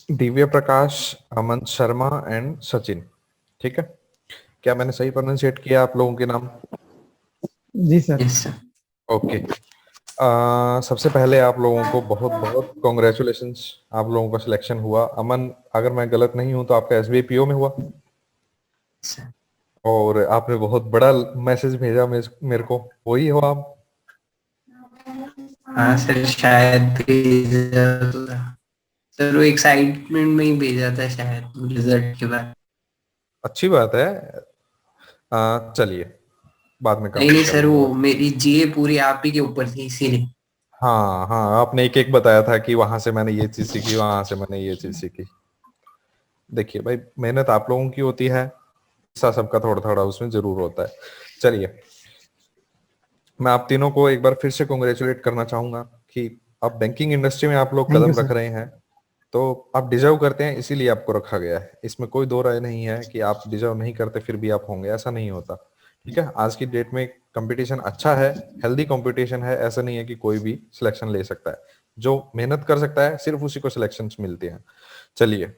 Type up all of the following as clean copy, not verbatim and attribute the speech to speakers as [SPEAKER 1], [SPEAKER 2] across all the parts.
[SPEAKER 1] दिव्य प्रकाश, अमन Sharma and Sachin. ठीक है, क्या मैंने सही प्रोनाउंसिएट किया आप लोगों के नाम?
[SPEAKER 2] जी सर।
[SPEAKER 3] Yes sir.
[SPEAKER 1] ओके। सबसे पहले आप लोगों को बहुत बहुत कॉन्ग्रेचुलेशंस, आप लोगों का सिलेक्शन हुआ। अमन, अगर मैं गलत नहीं हूं तो आपका एसबीआई पीओ में हुआ,
[SPEAKER 3] सर
[SPEAKER 1] और आपने बहुत बड़ा मैसेज भेजा मेरे को, वही हो आप?
[SPEAKER 3] हाँ सर, शायद भेजा तो था सर, वो एक्साइटमेंट में ही भेजा था शायद रिजल्ट के बाद।
[SPEAKER 1] अच्छी बात है। चलिए, बाद में
[SPEAKER 3] नहीं
[SPEAKER 1] कंप्लीट
[SPEAKER 3] नहीं
[SPEAKER 1] कर
[SPEAKER 3] सर,
[SPEAKER 1] लेंगे
[SPEAKER 3] वो
[SPEAKER 1] बात।
[SPEAKER 3] मेरी जीए पूरी आप ही के ऊपर थी इसीलिए।
[SPEAKER 1] हाँ हाँ, आपने एक एक बताया था कि वहां से मैंने ये चीज सीखी, वहां से मैंने ये चीज सीखी। देखिए भाई, मेहनत आप लोगों की होती है, हिस्सा सबका थोड़ा थोड़ा उसमें जरूर होता है। चलिए, मैं आप तीनों को एक बार फिर से कॉन्ग्रेचुलेट करना चाहूंगा कि अब बैंकिंग इंडस्ट्री में आप लोग
[SPEAKER 2] थैंक यू
[SPEAKER 1] कदम रख
[SPEAKER 2] सर।
[SPEAKER 1] रहे हैं, तो आप डिजर्व करते हैं, इसीलिए आपको रखा गया है। इसमें कोई दो राय नहीं है कि आप डिजर्व नहीं करते फिर भी आप होंगे, ऐसा नहीं होता। ठीक है, आज की डेट में कंपटीशन अच्छा है, हेल्दी कंपटीशन है, ऐसा नहीं है कि कोई भी सिलेक्शन ले सकता है। जो मेहनत कर सकता है सिर्फ उसी को सिलेक्शन मिलते हैं। चलिए,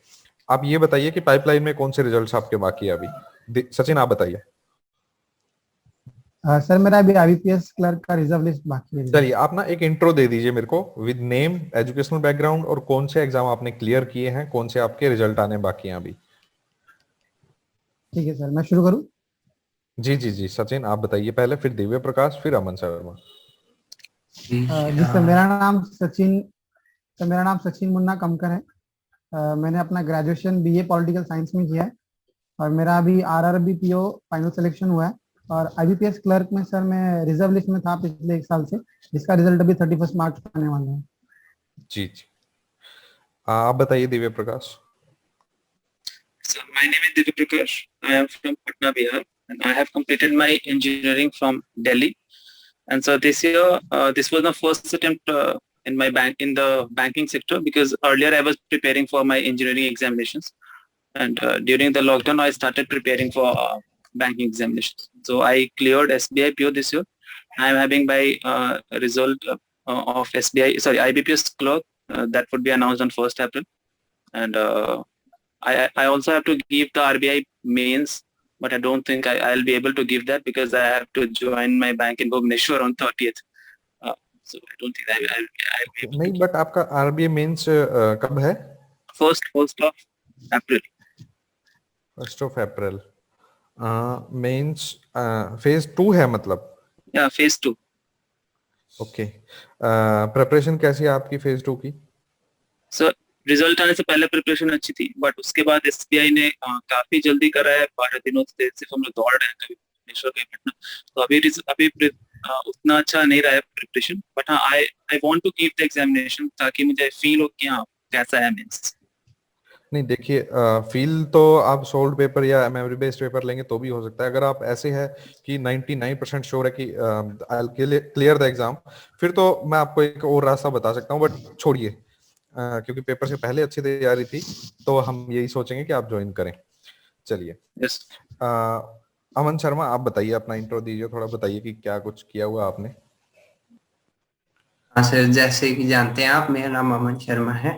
[SPEAKER 1] आप ये बताइए कि पाइपलाइन में कौन से रिजल्ट्स आपके बाकी है अभी? सचिन, आप बताइए।
[SPEAKER 2] सर मेरा अभी आईबीपीएस क्लर्क का रिजर्व लिस्ट बाकी है
[SPEAKER 1] चलिए,
[SPEAKER 2] रिजल्ट।
[SPEAKER 1] आप ना एक इंट्रो दे दीजिए मेरे को, विद नेम, एजुकेशनल बैकग्राउंड, और कौन से एग्जाम आपने क्लियर किए हैं, कौन से आपके रिजल्ट आने बाकी हैं अभी।
[SPEAKER 2] ठीक है सर, मैं शुरू करूँ?
[SPEAKER 1] जी जी जी, सचिन आप बताइए पहले, फिर दिव्य प्रकाश, फिर अमन शर्मा।
[SPEAKER 2] जी सर, मेरा नाम सचिन मुन्ना कमकर है। मैंने अपना ग्रेजुएशन बीए पॉलिटिकल साइंस में किया है, और मेरा अभी आरआरबी पीओ फाइनल सिलेक्शन हुआ है। और आईबीपीएस क्लर्क में सर मैं रिजर्व लिस्ट में था पिछले 1 साल से, जिसका रिजल्ट अभी 31 मार्च को आने वाला है।
[SPEAKER 1] जी जी, आप बताइए दिव्य प्रकाश।
[SPEAKER 4] So my name is Divya Prakash. I am from Patna, Bihar, and I have completed my engineering from Delhi. And so this year, this was my first attempt in the banking sector, because earlier I was preparing for my engineering examinations, and during the lockdown I started preparing for banking examinations. So I cleared SBI PO this year. I am having my result of IBPS clerk that would be announced on 1st April, and I also have to give the RBI mains, but I don't think I'll be able to give that because I have to join my bank in Bhubaneswar on 30th. So I don't think I'll be able to
[SPEAKER 1] नहीं,
[SPEAKER 4] give.
[SPEAKER 1] But आपका RBA mains कब है?
[SPEAKER 4] First of April.
[SPEAKER 1] 1 अप्रैल। Mains phase 2 है मतलब?
[SPEAKER 4] Yeah, phase 2.
[SPEAKER 1] Okay. Preparation कैसी है आपकी फेज 2 की?
[SPEAKER 4] So रिजल्ट आने से पहले प्रिपरेशन अच्छी थी, बट उसके बाद एसबीआई ने काफी जल्दी करा है। 12 दिनों से सिर्फ हम लोग दौड़ रहे हैं, कभी भुवनेश्वर कभी पटना। तो अभी उतना अच्छा नहीं रहा है प्रिपरेशन, बट हाँ, I want to keep the examination ताकि मुझे फील हो कि हाँ कैसा है मींस।
[SPEAKER 1] नहीं देखिए, फील तो आप सोल्ड पेपर या मेमोरी बेस्ड पेपर लेंगे तो भी हो सकता है। अगर आप ऐसे है कि 99% श्योर है कि आई क्लियर द एग्जाम, फिर तो मैं आपको एक और रास्ता बता सकता हूँ, बट छोड़िए। क्योंकि पेपर से पहले अच्छी तैयारी थी, तो हम यही सोचेंगे कि आप ज्वाइन करें। चलिए,
[SPEAKER 4] यस।
[SPEAKER 1] अमन शर्मा आप बताइए, अपना इंट्रो दीजिए, थोड़ा बताइए कि क्या कुछ किया हुआ आपने।
[SPEAKER 3] हाँ सर, जैसे कि जानते हैं आप, मेरा नाम अमन शर्मा है।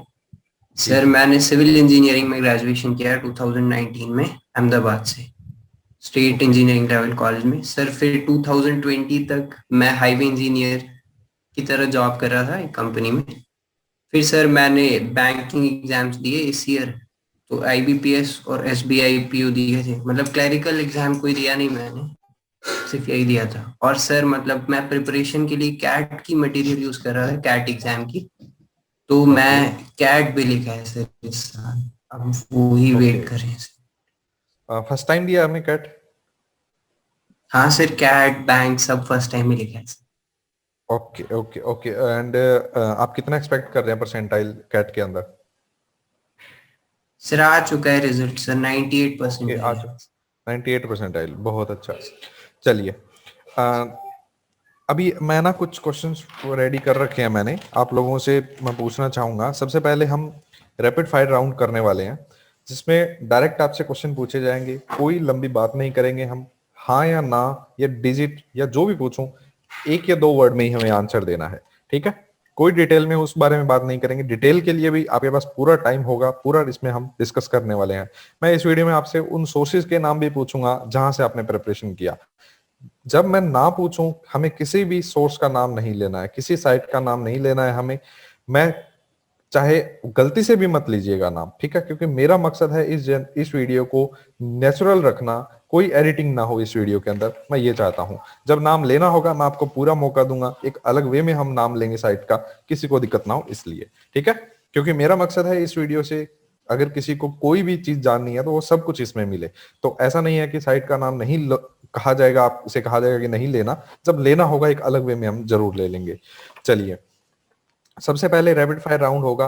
[SPEAKER 1] जी
[SPEAKER 3] सर
[SPEAKER 1] जी।
[SPEAKER 3] मैंने सिविल इंजीनियरिंग में ग्रेजुएशन किया है 2019 में, अहमदाबाद से, state
[SPEAKER 1] okay
[SPEAKER 3] engineering level college में। सर फिर 2020 तक मैं हाईवे इंजीनियर की तरह जॉब कर रहा था एक कंपनी में। फिर सर मैंने बैंकिंग एग्जाम्स दिए इस ईयर, तो आईबीपीएस और एसबीआई पीओ दिए थे। मतलब क्लरिकल एग्जाम कोई दिया नहीं मैंने, सिर्फ यही दिया था। और सर मतलब मैं प्रिपरेशन के लिए कैट की मटेरियल यूज कर रहा था, कैट एग्जाम की। तो
[SPEAKER 1] ओके
[SPEAKER 3] मैं कैट भी लिखा है सर इस साल, अब वो ही
[SPEAKER 1] ओके।
[SPEAKER 3] वेट कर रहे हैं सर।
[SPEAKER 1] फर्स्ट टाइम दिया आपने कैट?
[SPEAKER 3] हाँ सर, कैट बैंक सब फर्स्ट टाइम ही लिखा है sir.
[SPEAKER 1] Okay okay okay. And आप कितना एक्सपेक्ट कर रहे हैं परसेंटाइल कैट के अंदर?
[SPEAKER 3] सर आ चुका है रिजल्ट सर, 98%
[SPEAKER 1] ओके,
[SPEAKER 3] है।
[SPEAKER 1] आज 98% बहुत अच्छा। चलिए, अ, अभी मैं ना कुछ क्वेश्चंस रेडी कर रखे हैं मैंने, आप लोगों से मैं पूछना चाहूंगा। सबसे पहले हम रैपिड फायर राउंड करने वाले हैं, जिसमें डायरेक्ट आपसे क्वेश्चन पूछे जाएंगे, कोई लंबी बात नहीं करेंगे हम। हाँ या ना या डिजिट या जो भी पूछूं, 1 या 2 वर्ड में ही हमें आंसर देना है। ठीक है? कोई डिटेल में उस बारे में बात नहीं करेंगे। डिटेल के लिए भी आपके पास पूरा टाइम होगा, पूरा इसमें हम डिस्कस करने वाले हैं। मैं इस वीडियो में आपसे उन सोर्सेज के नाम भी पूछूंगा जहां से आपने प्रिपरेशन किया। जब मैं ना पूछूं, हमें किसी भी सोर्स का नाम नहीं लेना है, किसी साइट का नाम नहीं लेना है हमें। मैं चाहे गलती से भी मत लीजिएगा नाम, ठीक है, क्योंकि मेरा मकसद है इस वीडियो को नेचुरल रखना, कोई एडिटिंग ना हो इस वीडियो के अंदर। मैं ये चाहता हूं जब नाम लेना होगा मैं आपको पूरा मौका दूंगा, एक अलग वे में हम नाम लेंगे साइट का, किसी को दिक्कत ना हो इसलिए, ठीक है। क्योंकि मेरा मकसद है इस वीडियो से अगर किसी को कोई भी चीज जाननी है तो वो सब कुछ इसमें मिले। तो ऐसा नहीं है कि साइट का नाम नहीं कहा जाएगा, आप उसे कहा जाएगा कि नहीं लेना, जब लेना होगा एक अलग वे में हम जरूर ले लेंगे। चलिए, सबसे पहले रैपिड फायर राउंड होगा।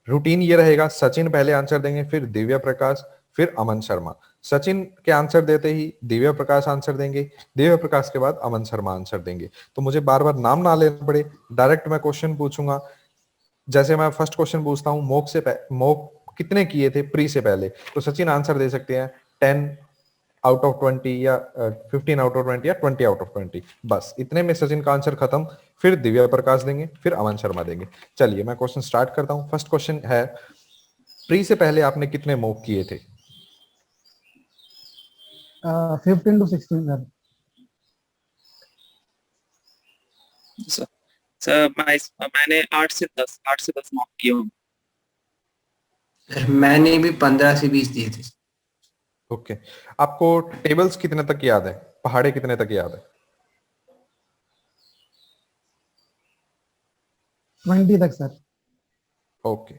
[SPEAKER 1] रूटीन ये रहेगा, सचिन पहले आंसर देंगे, फिर दिव्या प्रकाश, फिर अमन शर्मा। सचिन के आंसर देते ही दिव्या प्रकाश आंसर देंगे, दिव्या प्रकाश के बाद अमन शर्मा आंसर देंगे। तो मुझे बार बार नाम ना लेना पड़े, डायरेक्ट मैं क्वेश्चन पूछूंगा। जैसे मैं फर्स्ट क्वेश्चन पूछता हूँ, मोक कितने किए थे प्री से पहले, तो सचिन आंसर दे सकते हैं 10 आउट ऑफ 20 या 15 आउट ऑफ 20 या 20 आउट ऑफ 20, बस इतने में सचिन का आंसर खत्म। फिर दिव्या प्रकाश देंगे, फिर अमन शर्मा देंगे। चलिए मैं क्वेश्चन स्टार्ट करता हूं। फर्स्ट क्वेश्चन है, प्री से पहले आपने कितने मॉक किए थे?
[SPEAKER 2] 15 to 16 सर।
[SPEAKER 4] सर मैंने 8 से 10 मॉक किए हूँ।
[SPEAKER 3] सर मैंने भी 15 से 20 दिए थे।
[SPEAKER 1] ओके, आपको टेबल्स कितने तक याद है, पहाड़े कितने तक याद है?
[SPEAKER 2] 20 तक sir.
[SPEAKER 1] Okay,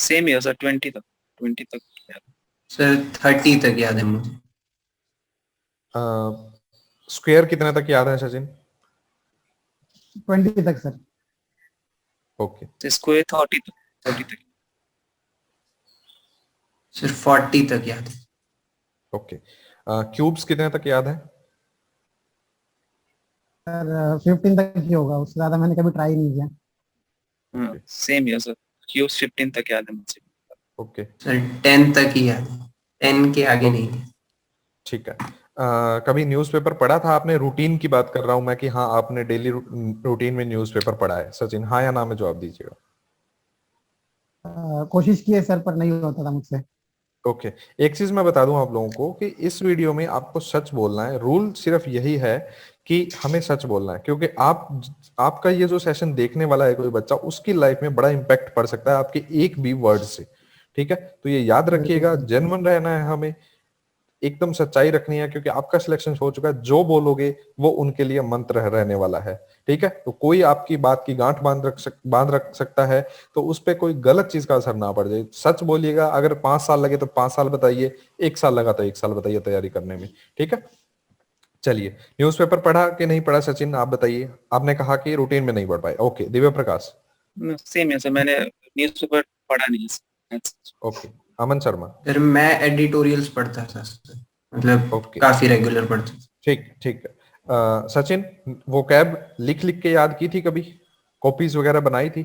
[SPEAKER 4] same year sir, 20 तक याद है।
[SPEAKER 3] सर 30 तक याद है मुझे।
[SPEAKER 1] स्क्वायर कितने तक याद है सचिन?
[SPEAKER 2] 20 तक सर।
[SPEAKER 1] ओके,
[SPEAKER 4] स्क्वायर 30 तक।
[SPEAKER 3] सर 40 तक याद है।
[SPEAKER 1] ओके, क्यूब्स कितने तक याद है?
[SPEAKER 2] सर 15 तक ही होगा, उससे ज्यादा मैंने कभी ट्राई नहीं किया।
[SPEAKER 4] सेम ईयर सर, क्यूब्स 15 तक याद है मुझे।
[SPEAKER 1] ओके,
[SPEAKER 3] सर 10 तक ही याद है, 10 के आगे नहीं है।
[SPEAKER 1] ठीक है। कभी न्यूज़पेपर पढ़ा था आपने? रूटीन की बात कर रहा हूं मैं कि हाँ आपने डेली रूटीन में न्यूज़पेपर पढ़ा है। सचिन हाँ या ना में जवाब दीजिएगा।
[SPEAKER 2] कोशिश की है सर, पर नहीं होता था मुझसे।
[SPEAKER 1] ओके, एक चीज मैं बता दूं आप लोगों को कि इस वीडियो में आपको सच बोलना है। रूल सिर्फ यही है कि हमें सच बोलना है, क्योंकि आपका ये जो सेशन देखने वाला है कोई बच्चा, उसकी लाइफ में बड़ा इंपैक्ट पड़ सकता है आपके एक भी वर्ड से, ठीक है। तो ये याद रखिएगा, जेन्युइन रहना है हमें, एकदम सच्चाई रखनी है, क्योंकि आपका सिलेक्शन हो चुका है। जो बोलोगे वो उनके लिए मंत्र रहने वाला है, ठीक है। तो कोई आपकी बात की गांठ बांध रख सकता है, तो उस पर कोई गलत चीज का असर ना पड़ जाए। सच बोलिएगा। अगर 5 साल लगे तो 5 साल बताइए, 1 साल लगा तो 1 साल बताइए तैयारी करने में, ठीक है। चलिए, न्यूज़पेपर पढ़ा कि नहीं पढ़ा सचिन, आप बताइए। आपने कहा कि रूटीन में नहीं पढ़ पाए। ओके, दिव्य प्रकाश?
[SPEAKER 4] सेम है सर, मैंने न्यूज़पेपर पढ़ा नहीं है।
[SPEAKER 1] ओके, अमन शर्मा?
[SPEAKER 3] सर मैं एडिटोरियल्स पढ़ता था सर, मतलब काफी रेगुलर पढ़ता था।
[SPEAKER 1] ठीक ठीक है। सचिन, वो कैब लिख लिख के याद की थी कभी? कॉपीज वगैरह बनाई थी?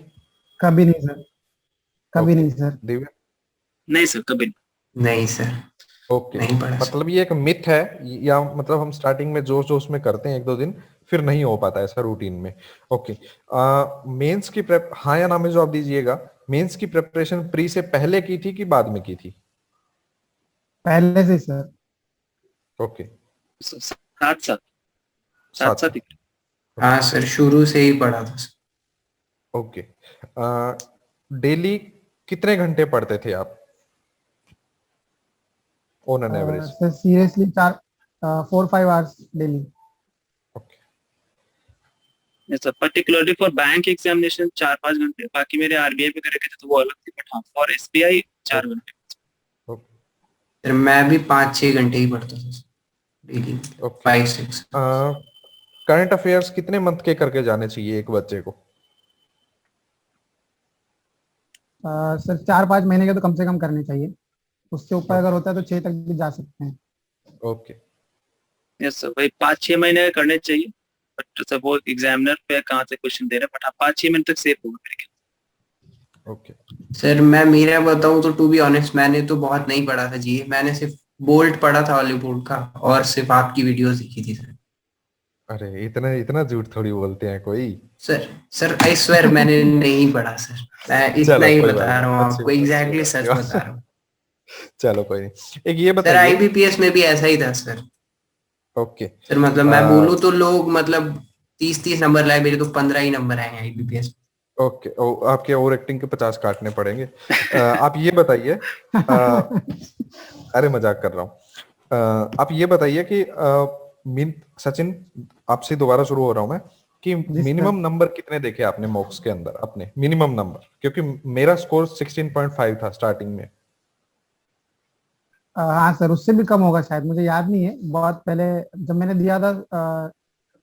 [SPEAKER 2] कभी नहीं सर, कभी नहीं सर।
[SPEAKER 1] दिव्या?
[SPEAKER 4] नहीं सर, कभी
[SPEAKER 3] नहीं सर,
[SPEAKER 1] ओके,
[SPEAKER 3] नहीं पढ़ा सर।
[SPEAKER 1] मतलब ये एक मिथ है, या मतलब हम स्टार्टिंग में जोश जोश में करते हैं 1-2 दिन, फिर नहीं हो पाता ऐसा रूटीन में। ओके, मेंस की प्रेप हाँ या ना में जवाब दीजिएगा। मेंस की प्रिपरेशन प्री से पहले की थी कि बाद में की थी?
[SPEAKER 2] पहले से सर।
[SPEAKER 1] ओके,
[SPEAKER 4] साथ साथ ही।
[SPEAKER 3] हाँ सर, शुरू से ही पढ़ा था सर।
[SPEAKER 1] ओके, डेली कितने घंटे पढ़ते थे आप on an average?
[SPEAKER 2] Sir seriously 4-5 hours daily.
[SPEAKER 1] Okay,
[SPEAKER 4] Yes, sir. Particularly for bank examination 4-5 घंटे, बाकी मेरे आरबीआई वगैरह के थे तो वो अलग थे, बट हाँ फॉर एसबीआई 4 घंटे।
[SPEAKER 3] सर मैं भी 5-6 घंटे ही पढ़ता था डेली, 5-6।
[SPEAKER 1] करंट अफेयर्स कितने मंथ के करके जाने चाहिए एक बच्चे को?
[SPEAKER 2] सर 4-5 महीने के तो कम से कम करने चाहिए, उससे ऊपर अगर होता है तो 6 तक भी जा सकते हैं।
[SPEAKER 1] ओके,
[SPEAKER 4] यस सर, भाई 5-6 महीने करने चाहिए, बट सर वो एग्जामिनर पे कहाँ से क्वेश्चन दे रहे हैं, बट हाँ 5-6 महीने तक सेफ होगा मेरे ख्याल।
[SPEAKER 1] ओके,
[SPEAKER 3] सर मैं मेरा बताऊं तो टू बी ऑनेस्ट मैंने तो बहुत नहीं पढ़ा था जी, मैंने सिर्फ बोल्ट पढ़ा था हॉलीवुड का, और सिर्फ आपकी वीडियोस देखी थी सर।
[SPEAKER 1] अरे इतना इतना झूठ थोड़ी बोलते हैं कोई।
[SPEAKER 3] सर सर आई स्वेर मैंने नहीं पढ़ा सर, मैं इतना
[SPEAKER 1] चलो
[SPEAKER 3] ही
[SPEAKER 1] कोई बात
[SPEAKER 3] बता रहा
[SPEAKER 1] नहीं,
[SPEAKER 3] हूँ
[SPEAKER 1] अच्छी
[SPEAKER 3] आपको,
[SPEAKER 1] अच्छी
[SPEAKER 3] एग्जैक्टली
[SPEAKER 1] अच्छी
[SPEAKER 3] सच
[SPEAKER 1] बात।
[SPEAKER 3] बता रहा हूँ।
[SPEAKER 1] चलो कोई नहीं, एक ये
[SPEAKER 3] सर
[SPEAKER 1] बताइए।
[SPEAKER 3] आईबीपीएस में भी ऐसा ही था सर।
[SPEAKER 1] ओके।
[SPEAKER 3] सर मतलब मैं बोलूँ तो लोग मतलब 30-30 नंबर लाए, मेरे तो 15 ही नंबर आए हैं आईबीपीएस।
[SPEAKER 1] ओके, आपके ओवर एक्टिंग के 50 काटने पड़ेंगे। आप ये बताइए, अरे मजाक कर रहा हूँ। आप ये बताइए कि मीन सचिन, आपसे दोबारा शुरू हो रहा हूँ मैं, कि
[SPEAKER 2] जी सर।
[SPEAKER 1] मिनिमम नंबर कितने देखे आपने मॉक्स के अंदर अपने, मिनिमम नंबर? क्योंकि मेरा स्कोर 16.5 था स्टार्टिंग में।
[SPEAKER 2] हाँ सर, उससे भी कम होगा शायद, मुझे याद नहीं है, बहुत पहले जब मैंने दिया था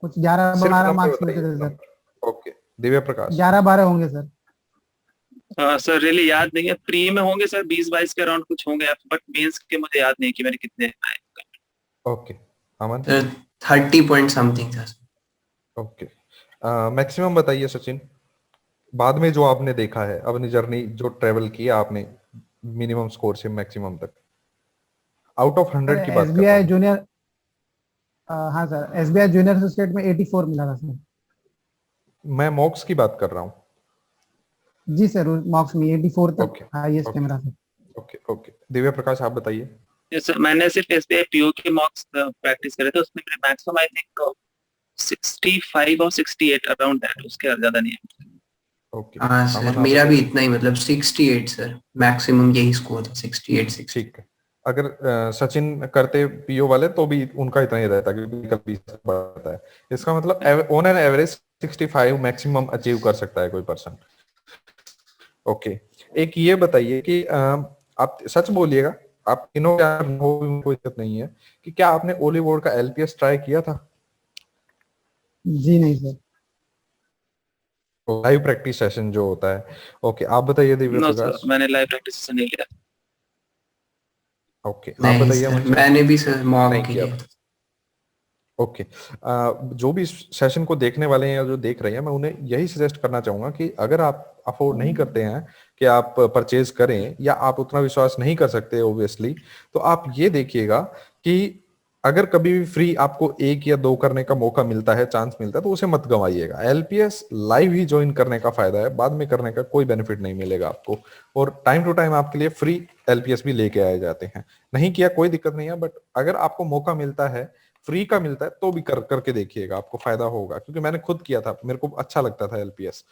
[SPEAKER 2] कुछ 11
[SPEAKER 1] सिर्फ
[SPEAKER 2] 12
[SPEAKER 1] नंबर
[SPEAKER 2] मार्क्स मिलते
[SPEAKER 1] बताइए,
[SPEAKER 2] थे sir.
[SPEAKER 1] Number. Okay, Divya Prakash.
[SPEAKER 2] 11 12 होंगे सर।
[SPEAKER 4] सर रियली याद नहीं है, प्री में होंगे सर 20-22 के अराउंड कुछ होंगे, बट मेंस के मुझे याद नहीं कि मैंने कितने आए।
[SPEAKER 1] ओके, अमन।
[SPEAKER 3] सर 30 पॉइंट समथिंग था सर।
[SPEAKER 1] ओके, मैक्सिमम बताइए सचिन, बाद में जो आपने देखा है अपनी जर्नी जो ट्रेवल किया आपने, मिनिमम स्कोर से मैक्सिमम तक, आउट ऑफ
[SPEAKER 2] सर
[SPEAKER 1] 100 की बात कर रहा
[SPEAKER 2] एसबीआई
[SPEAKER 1] हूँ।
[SPEAKER 2] जूनियर, हाँ सर, एसबीआई जूनियर एसोसिएट में 84 मिला था सर।
[SPEAKER 1] मैं मॉक्स की बात कर रहा हूँ।
[SPEAKER 2] जी सर, मार्क्स में 84 तक
[SPEAKER 1] ओके
[SPEAKER 2] हाईएस्ट है
[SPEAKER 1] ओके
[SPEAKER 2] मेरा sir.
[SPEAKER 1] Okay okay, Divya Prakash आप बताइए।
[SPEAKER 4] Yes, sir, मैंने सिर्फ एसबीआई पीओ के मॉक्स प्रैक्टिस करे थे, उसमें मेरे मैक्सिमम आई थिंक 65 और 68 अराउंड दैट, उसके ज्यादा नहीं है।
[SPEAKER 1] ओके,
[SPEAKER 3] हाँ सर
[SPEAKER 1] अमन आप
[SPEAKER 3] मेरा भी
[SPEAKER 1] बताइए।
[SPEAKER 3] इतना ही, मतलब 68 सर, मैक्सिमम यही स्कोर था 68 60।
[SPEAKER 1] ठीक है, अगर सचिन करते पीओ वाले तो भी उनका इतना ही रहता, क्योंकि कभी बढ़ता है। इसका मतलब on an average 65 maximum achieve कर सकता है कोई पर्सन। ओके, एक ये बताइए कि आप सच बोलिएगा, आप तीनों क्या हो, कोई दिक्कत नहीं है, कि क्या आपने ओली बोर्ड का एलपीएस ट्राई किया था?
[SPEAKER 2] जी नहीं सर।
[SPEAKER 1] लाइव प्रैक्टिस सेशन जो होता है। ओके, आप बताइए दिव्य
[SPEAKER 4] नो सर,
[SPEAKER 1] प्रकाश।
[SPEAKER 4] मैंने लाइव प्रैक्टिस से नहीं लिया।
[SPEAKER 1] ओके, आप
[SPEAKER 3] नहीं
[SPEAKER 1] बताइए
[SPEAKER 3] सर
[SPEAKER 1] अमन सर।
[SPEAKER 3] मैंने भी सर
[SPEAKER 1] नहीं
[SPEAKER 3] मॉक के
[SPEAKER 1] किया
[SPEAKER 3] लिए।
[SPEAKER 1] था। ओके, जो भी सेशन को देखने वाले हैं या जो देख रहे हैं, मैं उन्हें यही सजेस्ट करना चाहूंगा कि अगर आप अफोर्ड नहीं करते हैं कि आप परचेज करें, या आप उतना विश्वास नहीं कर सकते ओब्वियसली, तो आप ये देखिएगा कि अगर कभी भी फ्री आपको 1 या 2 करने का मौका मिलता है, चांस मिलता है, तो उसे मत गंवाइएगा। एलपीएस लाइव ही ज्वाइन करने का फायदा है, बाद में करने का कोई बेनिफिट नहीं मिलेगा आपको। और टाइम टू टाइम आपके लिए फ्री एलपीएस भी लेके आए जाते हैं। नहीं किया कोई दिक्कत नहीं है, बट अगर आपको मौका मिलता है, फ्री का मिलता है, तो भी करके देखिएगा, आपको फायदा होगा, क्योंकि मैंने खुद किया था, मेरे को अच्छा लगता था एलपीएस।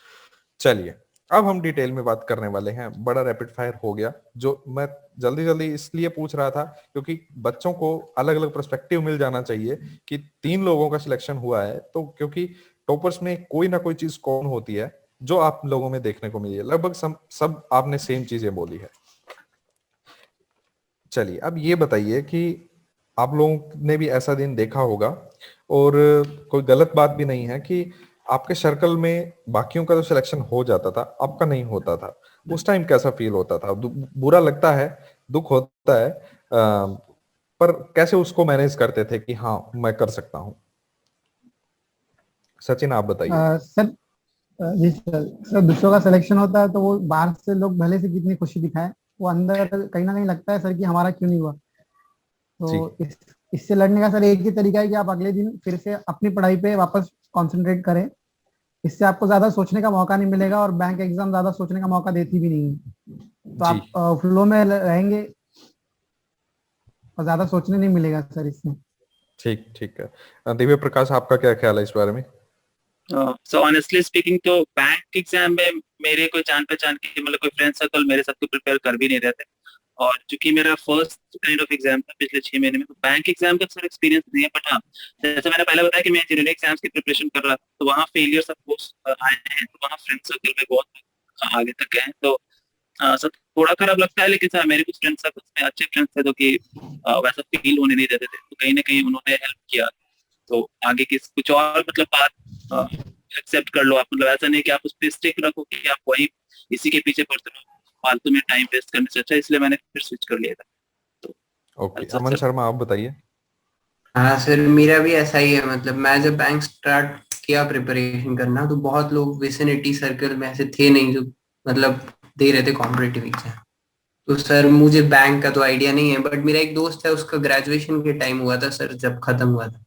[SPEAKER 1] चलिए, अब हम डिटेल में बात करने वाले हैं। बड़ा रैपिड फायर हो गया, जो मैं जल्दी जल्दी इसलिए पूछ रहा था क्योंकि बच्चों को अलग अलग पर्सपेक्टिव मिल जाना चाहिए कि 3 लोगों का सिलेक्शन हुआ है, तो क्योंकि टॉपर्स में कोई ना कोई चीज कौन होती है जो आप लोगों में देखने को मिली है, लगभग सब आपने सेम चीजें बोली है। चलिए, अब ये बताइए कि आप लोगों ने भी ऐसा दिन देखा होगा, और कोई गलत बात भी नहीं है कि आपके सर्कल में बाकियों का तो सिलेक्शन हो जाता था, आपका नहीं होता था। उस टाइम कैसा फील होता था? बुरा लगता है, दुख होता है, पर कैसे उसको मैनेज करते थे कि हाँ मैं कर सकता हूँ? सचिन आप बताइए।
[SPEAKER 2] सर जी सर, सर दूसरों का सिलेक्शन होता है तो वो बाहर से लोग भले से कितनी खुशी दिखाएं, वो अंदर कहीं ना कहीं लगता है सर कि हमारा क्यों नहीं हुआ।
[SPEAKER 1] जी
[SPEAKER 2] तो इससे लड़ने का सर एक ही तरीका है कि आप अगले दिन फिर से अपनी पढ़ाई पे वापस कंसंट्रेट करें। इससे आपको ज्यादा सोचने का मौका नहीं मिलेगा, और बैंक एग्जाम ज्यादा सोचने का मौका देती भी नहीं है। तो
[SPEAKER 1] जी,
[SPEAKER 2] आप फ्लो में रहेंगे और ज्यादा सोचने नहीं मिलेगा सर इसमें।
[SPEAKER 1] ठीक ठीक है। दिव्य प्रकाश, आपका क्या ख्याल है इस बारे में?
[SPEAKER 4] सो ऑनेस्टली स्पीकिंग तो बैंक एग्जाम में मेरे कोई जान पहचान के मतलब कोई फ्रेंड सर्कल मेरे साथ तो प्रिपेयर कर भी नहीं रहे थे। और चूंकि मेरा फर्स्ट काइंड ऑफ एग्जाम था पिछले 6 महीने में, तो बैंक एग्जाम का सर एक्सपीरियंस नहीं है। बट हाँ, जैसे मैंने पहले बताया कि मैं इंजीनियरिंग एग्जाम्स की प्रिपरेशन कर रहा था, तो वहाँ फेलियर्स ऑफ कोर्स आए हैं, तो वहाँ फ्रेंड सर्कल में बहुत आगे तक गए हैं। तो सर थोड़ा खराब लगता है, लेकिन सर मेरे कुछ फ्रेंड सर्कल्स में अच्छे फ्रेंड्स थे जो कि वैसा फील होने नहीं देते थे, तो कहीं ना कहीं उन्होंने हेल्प किया। तो आगे की कुछ और मतलब बात एक्सेप्ट कर लो आप, मतलब ऐसा नहीं कि आप उस पर स्टिक रखो कि आप वही इसी के पीछे पड़ते रहो फालतू में टाइम वेस्ट करने से अच्छा, इसलिए मैंने फिर स्विच कर लिया था। तो
[SPEAKER 1] ओके,
[SPEAKER 4] अच्छा
[SPEAKER 1] अमन
[SPEAKER 4] सर।
[SPEAKER 1] शर्मा आप बताइए।
[SPEAKER 3] हाँ सर मेरा भी ऐसा ही है, मतलब मैं जब बैंक स्टार्ट किया प्रिपरेशन करना, तो बहुत लोग विसिनिटी सर्कल में ऐसे थे नहीं जो मतलब दे रहे थे कॉम्पिटेटिव एग्जाम। तो सर मुझे बैंक का तो आइडिया नहीं है, बट मेरा एक दोस्त है, उसका ग्रेजुएशन के टाइम हुआ था सर, जब खत्म हुआ था।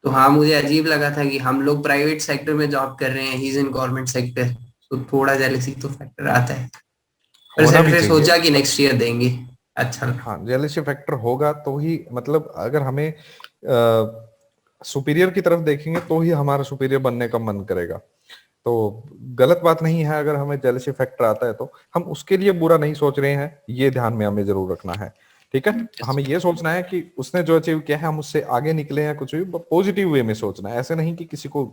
[SPEAKER 3] तो हाँ, मुझे अजीब लगा था कि हम लोग प्राइवेट सेक्टर में जॉब कर रहे हैं, he is in government sector, तो थोड़ा जेलसी तो फैक्टर आता है। पर
[SPEAKER 1] होना
[SPEAKER 3] सर
[SPEAKER 1] भी
[SPEAKER 3] फिर
[SPEAKER 1] चाहिए।
[SPEAKER 3] सोचा कि नेक्स्ट ईयर देंगे। अच्छा लगा।
[SPEAKER 1] हाँ, जेलसी फैक्टर होगा तो ही, मतलब अगर हमें सुपीरियर की तरफ देखेंगे तो ही हमारा सुपीरियर बनने का मन करेगा। तो गलत बात नहीं है अगर हमें जेलसी फैक्टर आता है तो हम उसके लिए बुरा नहीं सोच रहे हैं, ये ध्यान में हमें जरूर रखना है। ठीक है, हमें ये सोचना है कि उसने जो अचीव किया है हम उससे आगे निकले हैं, कुछ भी पॉजिटिव वे में सोचना है, ऐसे नहीं कि किसी को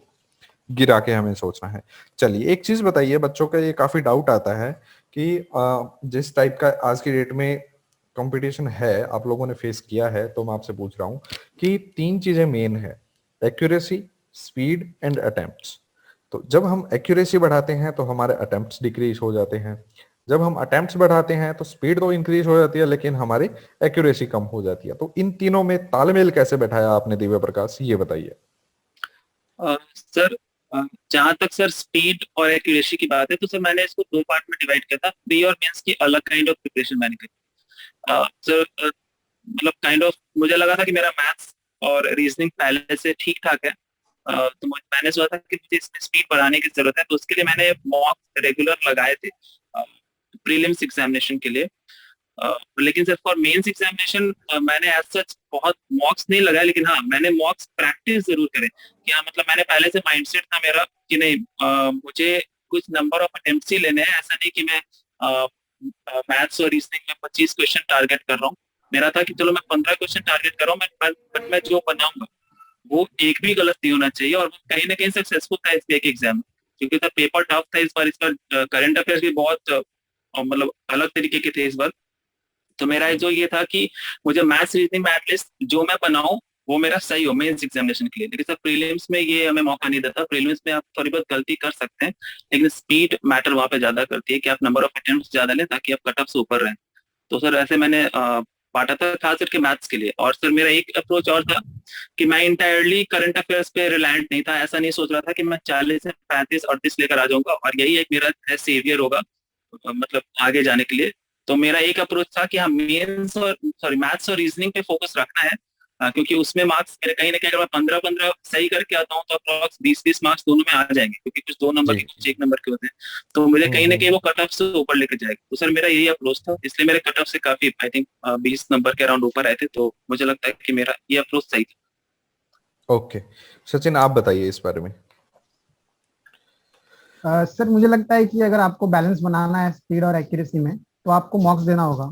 [SPEAKER 1] गिरा के हमें सोचना है। चलिए एक चीज बताइए, बच्चों का ये काफी डाउट आता है कि जिस टाइप का आज की डेट में कंपटीशन है, आप लोगों ने फेस किया है, तो मैं आपसे पूछ रहा हूँ कि तीन चीजें मेन है, एक्यूरेसी, स्पीड एंड अटेम्प्ट्स। तो जब हम एक्यूरेसी बढ़ाते हैं तो हमारे अटेम्प्ट्स डिक्रीज हो जाते हैं, जब हम अटेम्प्ट्स बढ़ाते हैं तो स्पीड तो इंक्रीज हो जाती है लेकिन हमारी एक्यूरेसी कम हो जाती है। तो इन तीनों में तालमेल कैसे बैठाया आपने दिव्य प्रकाश, ये बताइए।
[SPEAKER 4] सर जहाँ तक सर स्पीड और एक्यूरेसी की बात है, तो सर मैंने इसको दो पार्ट में डिवाइड किया था। प्री और मेंस की अलग काइंड ऑफ प्रिपरेशन मैंने की। सर मतलब काइंड ऑफ मुझे लगा था कि मेरा मैथ्स और रीजनिंग पहले से ठीक ठाक है। तो मैंने सोचा था कि मुझे इसमें स्पीड बढ़ाने की जरूरत है, तो उसके लिए मैंने मॉक रेगुलर लगाए थे प्रीलिम्स एग्जामिनेशन के लिए। लेकिन सर फॉर मेंस एग्जामिनेशन मैंने एज सच बहुत मॉक्स नहीं लगाए, लेकिन हाँ मैंने मॉक्स प्रैक्टिस जरूर करे कि हाँ, मतलब मैंने पहले से माइंडसेट था मेरा कि नहीं मुझे कुछ नंबर ऑफ अटेम्प्ट्स ही लेने हैं, ऐसा नहीं कि मैं मैथ्स और रीजनिंग में 25 क्वेश्चन टारगेट कर रहा हूँ। मेरा था कि चलो मैं 15 क्वेश्चन टारगेट कर रहा हूँ, बट मैं जो बनाऊंगा वो एक भी गलत नहीं होना चाहिए, और कहीं ना कहीं सक्सेसफुल था इस एक एग्जाम में। क्योंकि सर पेपर टफ था इस बार करंट अफेयर्स भी बहुत मतलब अलग तरीके के थे इस बार। तो मेरा जो ये था कि मुझे मैथ्स रीजनिंग में एटलीस्ट जो मैं बनाऊं वो मेरा सही हो मेंस एग्जामिनेशन के लिए। लेकिन सर प्रीलिम्स में ये हमें मौका नहीं देता। प्रीलिम्स में आप थोड़ी बहुत गलती कर सकते हैं, लेकिन स्पीड मैटर वहां पे ज्यादा करती है कि आप नंबर ऑफ अटेम्प्ट्स ज्यादा लें ताकि आप कट ऑफ से ऊपर रहें। तो सर ऐसे मैंने बांटा था खास करके मैथ्स के लिए। और सर मेरा एक अप्रोच और था कि मैं इंटायरली करंट अफेयर्स पे रिलायंट नहीं था। ऐसा नहीं सोच रहा था कि मैं 40 से 35 38 लेकर आ जाऊंगा और यही एक मेरा सेवियर होगा मतलब आगे जाने के लिए। तो मेरा एक अप्रोच था कि हाँ मेंस और सॉरी मैथ्स और रीजनिंग पे फोकस रखना है, क्योंकि उसमें मार्क्स मेरे कहीं ना कहीं अगर मैं 15-15 सही करके आता हूँ तो अप्रॉक्स 20-20 मार्क्स दोनों में आ जाएंगे, क्योंकि कुछ 2 नंबर
[SPEAKER 1] जी।
[SPEAKER 4] के कुछ 1 नंबर के होते हैं। तो मुझे कहीं ना कहीं
[SPEAKER 1] हम्म।
[SPEAKER 4] वो कट ऑफ से ऊपर लेके जाएगा। तो सर मेरा यही अप्रोच था, इसलिए मेरे कट ऑफ से काफी आई थिंक 20 नंबर के अराउंड ऊपर आए थे। तो मुझे लगता है कि मेरा ये अप्रोच सही था।
[SPEAKER 1] ओके, सचिन आप बताइए इस बारे में।
[SPEAKER 2] सर मुझे लगता है कि अगर आपको बैलेंस बनाना है स्पीड और एक्यूरेसी में, तो आपको मॉक्स देना होगा।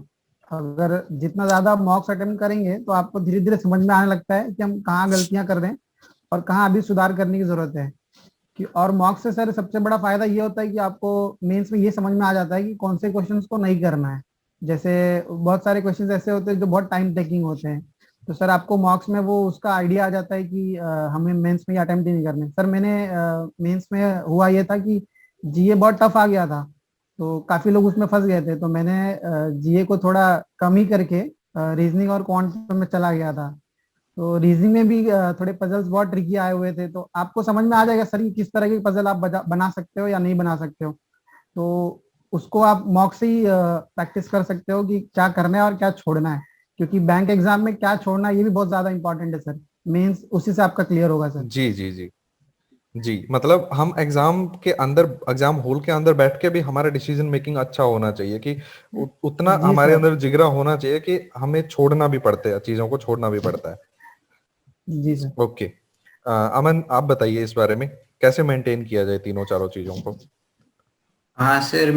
[SPEAKER 2] अगर जितना ज्यादा मॉक्स अटेम्प्ट करेंगे तो आपको धीरे धीरे समझ में आने लगता है कि हम कहाँ गलतियां कर रहे हैं और कहाँ अभी सुधार करने की जरूरत है। कि और मॉक्स से सर सबसे बड़ा फायदा ये होता है कि आपको मेंस में ये समझ में आ जाता है कि कौन से क्वेश्चंस को नहीं करना है। जैसे बहुत सारे क्वेश्चंस ऐसे होते हैं जो बहुत टाइम टेकिंग होते हैं, तो सर आपको मॉक्स में वो उसका आइडिया आ जाता है कि हमें मेंस में ये अटेम्प्ट ही नहीं करने। सर मैंने मेंस में हुआ ये था कि जीए बहुत टफ आ गया था, तो काफी लोग उसमें फंस गए थे, तो मैंने जीए को थोड़ा कम ही करके रीजनिंग और क्वांट में चला गया था। तो रीजनिंग में भी थोड़े पजल्स बहुत ट्रिकी आए हुए थे, तो आपको समझ में आ जाएगा सर कि किस तरह के पजल आप बना सकते हो या नहीं बना सकते हो। तो उसको आप मॉक से ही प्रैक्टिस कर सकते हो कि क्या करना है और क्या छोड़ना है, क्योंकि बैंक एग्जाम में क्या छोड़ना है ये भी बहुत ज्यादा इंपॉर्टेंट है सर। मेंस उसी से आपका क्लियर होगा सर।
[SPEAKER 1] जी जी जी जी, मतलब हम एग्जाम के अंदर, एग्जाम हॉल के अंदर बैठ के भी हमारा डिसीजन मेकिंग अच्छा होना चाहिए कि उतना
[SPEAKER 2] जी
[SPEAKER 1] हमारे
[SPEAKER 2] सर।
[SPEAKER 1] अंदर जिगरा होना चाहिए कि हमें छोड़ना भी पड़ता है, चीजों को छोड़ना भी पड़ता है।
[SPEAKER 2] जी सर।
[SPEAKER 1] ओके, अमन आप बताइए इस बारे में, कैसे मेंटेन किया जाए तीनों चारों चीजों को।
[SPEAKER 3] हाँ सर,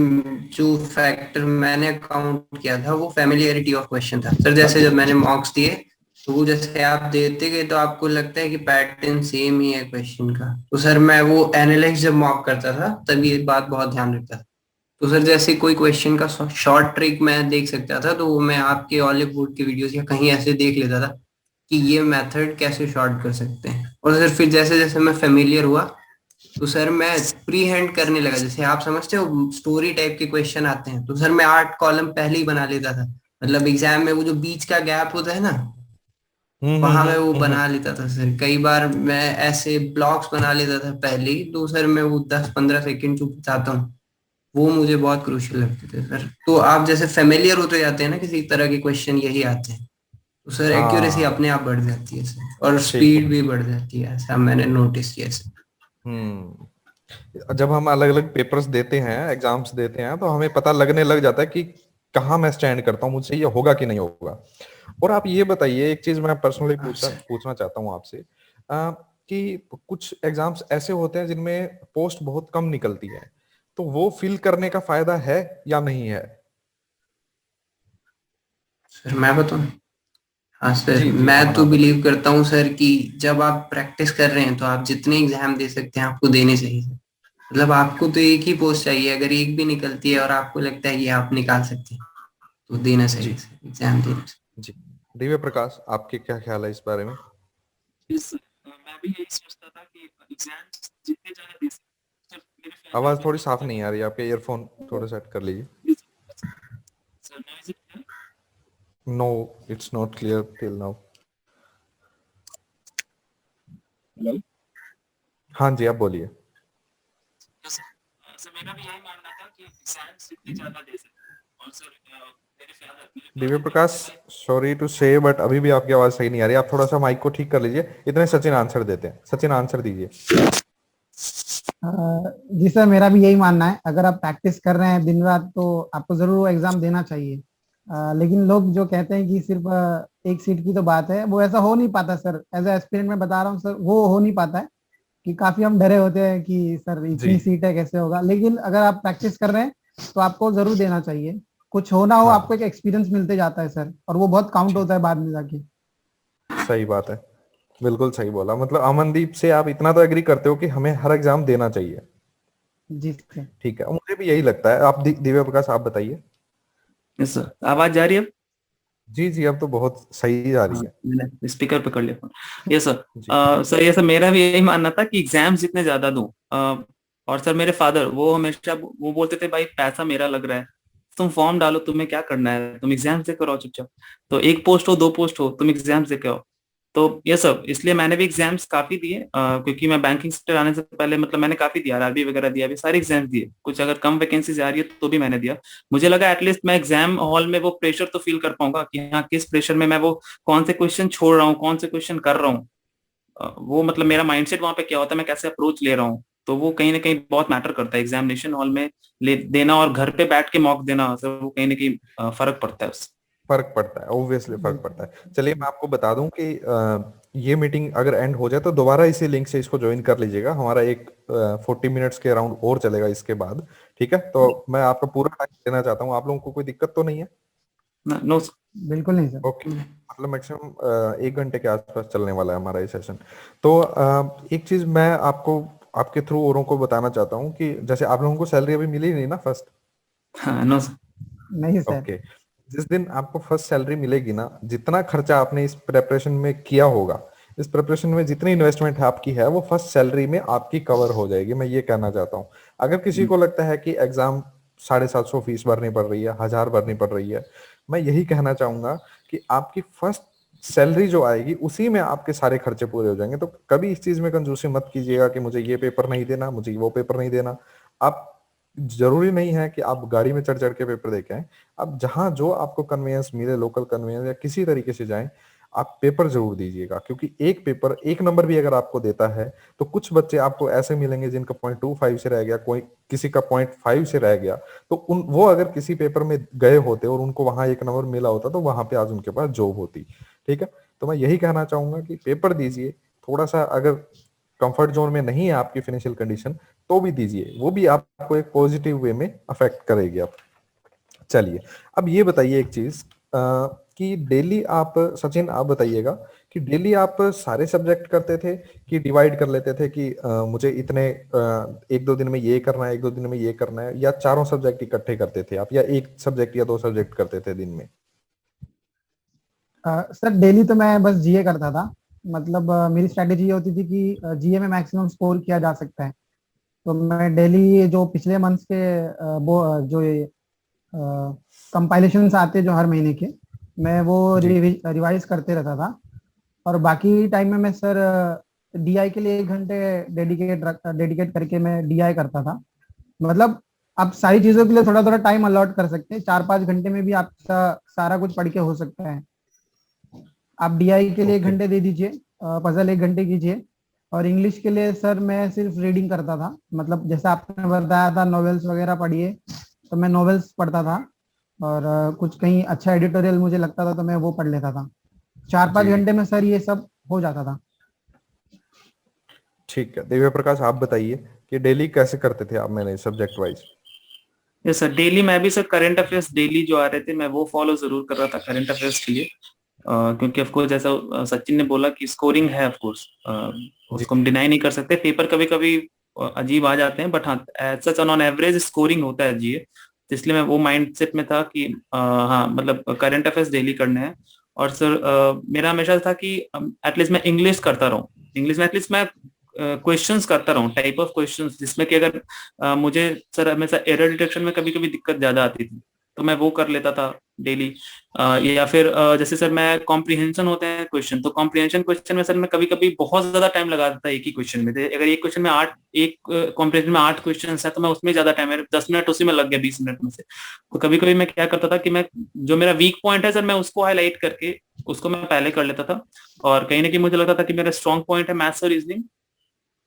[SPEAKER 3] जो फैक्टर मैंने काउंट किया था वो फैमिलियरिटी ऑफ क्वेश्चन था सर। जैसे जब मैंने मॉक्स दिए तो वो जैसे आप देते गए तो आपको लगता है कि पैटर्न सेम ही है क्वेश्चन का, तो सर मैं वो एनालाइज जब मॉक करता था तब ये बात बहुत ध्यान रखता था। तो सर जैसे कोई क्वेश्चन का शॉर्ट ट्रिक मैं देख सकता था, तो वो मैं आपके ऑलिव वुड के वीडियोस या कहीं ऐसे देख लेता था कि ये मेथड कैसे शॉर्ट कर सकते हैं। और सर फिर जैसे जैसे मैं फेमिलियर हुआ तो सर मैं प्री हैंड करने लगा। जैसे आप समझते हो स्टोरी टाइप के क्वेश्चन आते हैं, तो सर मैं 8 कॉलम पहले ही बना लेता था। मतलब एग्जाम में वो जो बीच का गैप होता है ना, वहां मैं वो बना लेता था सर। कई बार मैं ऐसे ब्लॉक्स बना लेता था पहले ही, तो सर मैं वो 10-15 सेकंड जो बताता हूँ वो मुझे बहुत क्रूशियल लगते थे सर। तो आप जैसे फेमिलियर होते जाते हैं ना किसी तरह के क्वेश्चन यही आते हैं, तो सर एक्यूरेसी
[SPEAKER 1] हाँ
[SPEAKER 3] अपने आप बढ़ जाती है सर, और
[SPEAKER 1] ठीक है।
[SPEAKER 3] स्पीड भी बढ़ जाती है, ऐसा मैंने नोटिस किया सर।
[SPEAKER 1] जब हम अलग अलग पेपर्स देते हैं, एग्जाम्स देते हैं, तो हमें पता लगने लग जाता है कि कहाँ मैं स्टैंड करता हूँ, मुझसे ये होगा कि नहीं होगा। और आप ये बताइए, एक चीज मैं पर्सनली
[SPEAKER 3] हाँ सर।
[SPEAKER 1] पूछना चाहता हूँ आपसे, कि कुछ एग्जाम्स ऐसे होते हैं जिनमें पोस्ट बहुत कम निकलती है, तो वो फिल करने का फायदा है या नहीं है?
[SPEAKER 3] सर मैं बताऊं? हाँ सर,
[SPEAKER 1] जी जी,
[SPEAKER 3] मैं
[SPEAKER 1] अमन
[SPEAKER 3] तो
[SPEAKER 1] आप
[SPEAKER 3] बिलीव
[SPEAKER 1] बताइए।
[SPEAKER 3] करता हूँ सर कि जब आप प्रैक्टिस कर रहे हैं तो आप जितने एग्जाम दे सकते हैं आपको देने चाहिए सर। मतलब आपको तो एक ही पोस्ट चाहिए, अगर एक भी निकलती है और आपको लगता है कि आप निकाल सकते हैं तो देना
[SPEAKER 1] जी
[SPEAKER 3] चाहिए सर, एग्जाम देना चाहिए।
[SPEAKER 1] जी। दिव्य प्रकाश, आपके क्या ख्याल है इस बारे में?
[SPEAKER 4] मैं भी यही सोचता था कि एग्जाम्स जितने ज्यादा दे सकते सर मेरे फायदा
[SPEAKER 1] आवाज थोड़ी
[SPEAKER 4] मेरे
[SPEAKER 1] साफ
[SPEAKER 4] मतलब
[SPEAKER 1] नहीं आ रही, आपके ईयरफोन थोड़े सेट कर लीजिए।
[SPEAKER 4] सर नॉइज है।
[SPEAKER 1] No, it's not clear till now.
[SPEAKER 4] Hello.
[SPEAKER 1] हाँ जी, आप बोलिए।
[SPEAKER 4] सर मेरा भी यही मानना था कि एग्जाम्स जितने ज्यादा दे सकते और सर मेरे
[SPEAKER 1] दिव्य
[SPEAKER 4] फादर भी
[SPEAKER 1] प्रकाश,
[SPEAKER 4] बोलते थे।
[SPEAKER 1] सॉरी टू से बट अभी भी आपकी आवाज सही नहीं आ रही, आप थोड़ा सा माइक को ठीक कर लीजिए। इतने सचिन आंसर देते हैं, सचिन आंसर दीजिए।
[SPEAKER 2] अ, जी सर, मेरा भी यही मानना है, अगर आप प्रैक्टिस कर रहे हैं दिन रात तो आपको जरूर वो एग्जाम देना चाहिए। लेकिन लोग जो कहते हैं कि सिर्फ एक सीट की तो बात है, वो ऐसा हो नहीं पाता सर। एज ए एस्पिरेंट मैं बता रहा हूँ सर, वो हो नहीं पाता है। कि काफी हम डरे होते हैं कि सर
[SPEAKER 1] जी
[SPEAKER 2] इतनी सीट है कैसे होगा, लेकिन अगर आप प्रैक्टिस कर रहे हैं तो आपको जरूर देना चाहिए। कुछ हो ना हो, आपको एक
[SPEAKER 1] हाँ
[SPEAKER 2] एक्सपीरियंस मिलते जाता है सर, और वो बहुत काउंट
[SPEAKER 1] जी,
[SPEAKER 2] होता है बाद में जाके।
[SPEAKER 1] सही बात है, बिल्कुल सही बोला। मतलब अमनदीप से आप इतना तो एग्री करते हो कि हमें हर एग्जाम देना चाहिए।
[SPEAKER 2] जी सर।
[SPEAKER 1] ठीक है, मुझे भी यही लगता है। आप दिव्य प्रकाश आप बताइए।
[SPEAKER 4] यस सर, आवाज जा रही है अब?
[SPEAKER 1] जी जी, अब तो बहुत सही आ रही
[SPEAKER 4] हाँ,
[SPEAKER 1] है।
[SPEAKER 4] मैंने स्पीकर पे कर लिया फोन। Yes sir.
[SPEAKER 1] जी
[SPEAKER 4] सर ये सर मेरा भी यही मानना था कि एग्जाम्स जितने ज्यादा दूं। और सर मेरे फादर वो हमेशा वो बोलते थे भाई पैसा मेरा लग रहा है, तुम फॉर्म डालो, तुम्हें क्या करना है, तुम एग्जाम्स दे करो चुपचाप। तो एक पोस्ट हो दो पोस्ट हो, तुम एग्जाम्स दे के आओ। तो ये सब इसलिए मैंने भी एग्जाम्स काफी दिए, क्योंकि मैं बैंकिंग सेक्टर आने से पहले मतलब मैंने काफी दिया, आरआरबी वगैरह दिया, अभी सारे एग्जाम्स दिए, कुछ अगर कम वैकेंसीज आ रही है तो भी मैंने दिया। मुझे लगा एटलीस्ट मैं एग्जाम हॉल में वो प्रेशर तो फील कर पाऊंगा कि हाँ किस प्रेशर में मैं वो कौन से क्वेश्चन छोड़ रहा हूँ, कौन से क्वेश्चन कर रहा हूँ। वो मतलब मेरा माइंडसेट वहां पे क्या होता है, मैं कैसे अप्रोच ले रहा हूँ। तो वो कहीं ना कहीं बहुत मैटर करता है एग्जामिनेशन हॉल में ले देना और घर पे बैठ के मॉक देना, सर वो कहीं ना कहीं फर्क पड़ता है उससे।
[SPEAKER 1] फर्क पड़ता है, ऑब्वियसली फर्क पड़ता है। चलिए
[SPEAKER 2] जी
[SPEAKER 1] मैं आपको बता दूं कि ये मीटिंग अगर एंड हो जाए तो दोबारा इसी लिंक से इसको ज्वाइन कर लीजिएगा। हमारा एक 40 मिनट्स के अराउंड और चलेगा इसके बाद। ठीक है, तो मैं आपका पूरा टाइम देना चाहता हूँ। आप लोगों को कोई दिक्कत तो नहीं है?
[SPEAKER 4] नो।
[SPEAKER 2] बिल्कुल नहीं सर।
[SPEAKER 1] ओके, मतलब मैक्सिमम 1 घंटे के आसपास चलने वाला है हमारा ये सेशन। तो एक चीज मैं आपको आपके थ्रू औरों को बताना चाहता हूँ कि जैसे आप लोगों को सैलरी अभी मिली नहीं ना फर्स्ट?
[SPEAKER 4] हाँ नो सर।
[SPEAKER 2] नहीं सर।
[SPEAKER 1] ओके, जिस दिन आपको फर्स्ट सैलरी मिलेगी ना, जितना खर्चा आपने इस प्रेपरेशन में किया होगा, इस प्रिपरेशन में जितनी इन्वेस्टमेंट आपकी है, वो फर्स्ट सैलरी में आपकी कवर हो जाएगी। मैं ये कहना चाहता हूँ। अगर किसी को लगता है कि एग्जाम 750 फीस भरनी पड़ रही है, 1000 भरनी पड़ रही है, मैं यही कहना चाहूंगा कि आपकी फर्स्ट सैलरी जो आएगी उसी में आपके सारे खर्चे पूरे हो जाएंगे। तो कभी इस चीज में कंजूसी मत कीजिएगा कि मुझे ये पेपर नहीं देना, मुझे वो पेपर नहीं देना। आप, जरूरी नहीं है कि आप गाड़ी में चढ़ चढ़ के पेपर दे के आए। आप जहां जो आपको कन्वेंस मिले, लोकल कन्वेंस या किसी तरीके से जाएं, आप पेपर जरूर दीजिएगा। क्योंकि एक पेपर, एक नंबर भी अगर आपको देता है, तो कुछ बच्चे आपको ऐसे मिलेंगे जिनका 0.25 से रह गया, कोई किसी का 0.5 से रह गया। तो उन वो अगर किसी पेपर में गए होते और उनको वहां एक नंबर मिला होता, तो वहां पे आज उनके पास जॉब होती। ठीक है, तो मैं यही कहना चाहूंगा कि पेपर दीजिए। थोड़ा सा अगर कंफर्ट जोन में नहीं है आपकी फाइनेंशियल कंडीशन, तो भी दीजिए, वो भी आपको एक पॉजिटिव वे में अफेक्ट करेगी आप। चलिए, अब ये बताइए एक चीज, कि डेली आप, सचिन आप बताइएगा कि डेली आप सारे सब्जेक्ट करते थे कि डिवाइड कर लेते थे कि मुझे इतने 1-2 दिन में ये करना है, 1-2 दिन में ये करना है, या चारों सब्जेक्ट इकट्ठे करते थे आप, या एक सब्जेक्ट या दो सब्जेक्ट करते थे दिन में?
[SPEAKER 2] सर डेली तो मैं बस जीए करता था। मतलब मेरी स्ट्रेटेजी ये होती थी कि जीए में मैक्सिमम स्कोर किया जा सकता है। तो मैं डेली जो पिछले मंथ के जो कंपाइलेशंस आते जो हर महीने के, मैं वो
[SPEAKER 1] जी
[SPEAKER 2] रिवाइज करते रहता था। और बाकी टाइम में मैं सर डीआई के लिए 1 घंटे डेडिकेट करके मैं डीआई करता था। मतलब आप सारी चीजों के लिए थोड़ा थोड़ा टाइम अलॉट कर सकते हैं, 4-5 घंटे में भी आपका सारा कुछ पढ़ के हो सकता है। आप डीआई के लिए 1
[SPEAKER 1] Okay.
[SPEAKER 2] घंटे दे दीजिए, पजल 1 घंटे कीजिए। और इंग्लिश के लिए सर मैं सिर्फ रीडिंग करता था, मतलब जैसे आपने बताया था नॉवेल्स वगैरह पढ़िए, तो मैं नॉवेल्स पढ़ता था। और कुछ कहीं अच्छा एडिटोरियल मुझे लगता था तो मैं वो पढ़ लेता था। 4-5
[SPEAKER 1] जी
[SPEAKER 2] घंटे में सर ये सब हो जाता था।
[SPEAKER 1] ठीक है। दिव्य प्रकाश आप बताइए कि डेली कैसे करते थे आप मैंने subject wise?
[SPEAKER 4] Yes sir, daily मैं भी सर करंट अफेयर्स डेली जो आ रहे थे मैं वो फॉलो जरूर कर रहा था करंट अफेयर्स के लिए। क्योंकि ऑफ कोर्स जैसा सचिन ने बोला कि स्कोरिंग है, ऑफ कोर्स
[SPEAKER 1] जी
[SPEAKER 4] उसको हम डिनाई नहीं कर सकते। पेपर कभी कभी अजीब आ जाते हैं, बट हाँ as such on on scoring होता है जीए। तो इसलिए मैं वो माइंडसेट में था कि हाँ मतलब करंट अफेयर्स डेली करने हैं। और सर मेरा हमेशा था कि एटलीस्ट मैं इंग्लिश करता रहूँ, इंग्लिश में एटलीस्ट मैं क्वेश्चंस करता रहूँ, टाइप ऑफ क्वेश्चंस जिसमें कि अगर मुझे सर हमेशा एरर डिटेक्शन में कभी कभी दिक्कत ज्यादा आती थी तो मैं वो कर लेता था डेली। या फिर जैसे सर मैं कॉम्प्रिहेंशन होते हैं क्वेश्चन, तो कॉम्प्रिहेंशन क्वेश्चन में सर मैं कभी कभी बहुत ज्यादा टाइम लगा देता एक ही क्वेश्चन में। अगर एक क्वेश्चन में एक कॉम्प्रिहेंशन में 8 क्वेश्चन है तो मैं उसमें ज्यादा टाइम, 10 मिनट उसी में लग गया 20 मिनट में से। तो कभी कभी मैं क्या करता था कि मैं जो मेरा वीक पॉइंट है सर मैं उसको हाईलाइट करके उसको मैं पहले कर लेता था। और कहीं ना कहीं मुझे लगता था कि मेरा स्ट्रॉन्ग पॉइंट है मैथ्स और रीजनिंग,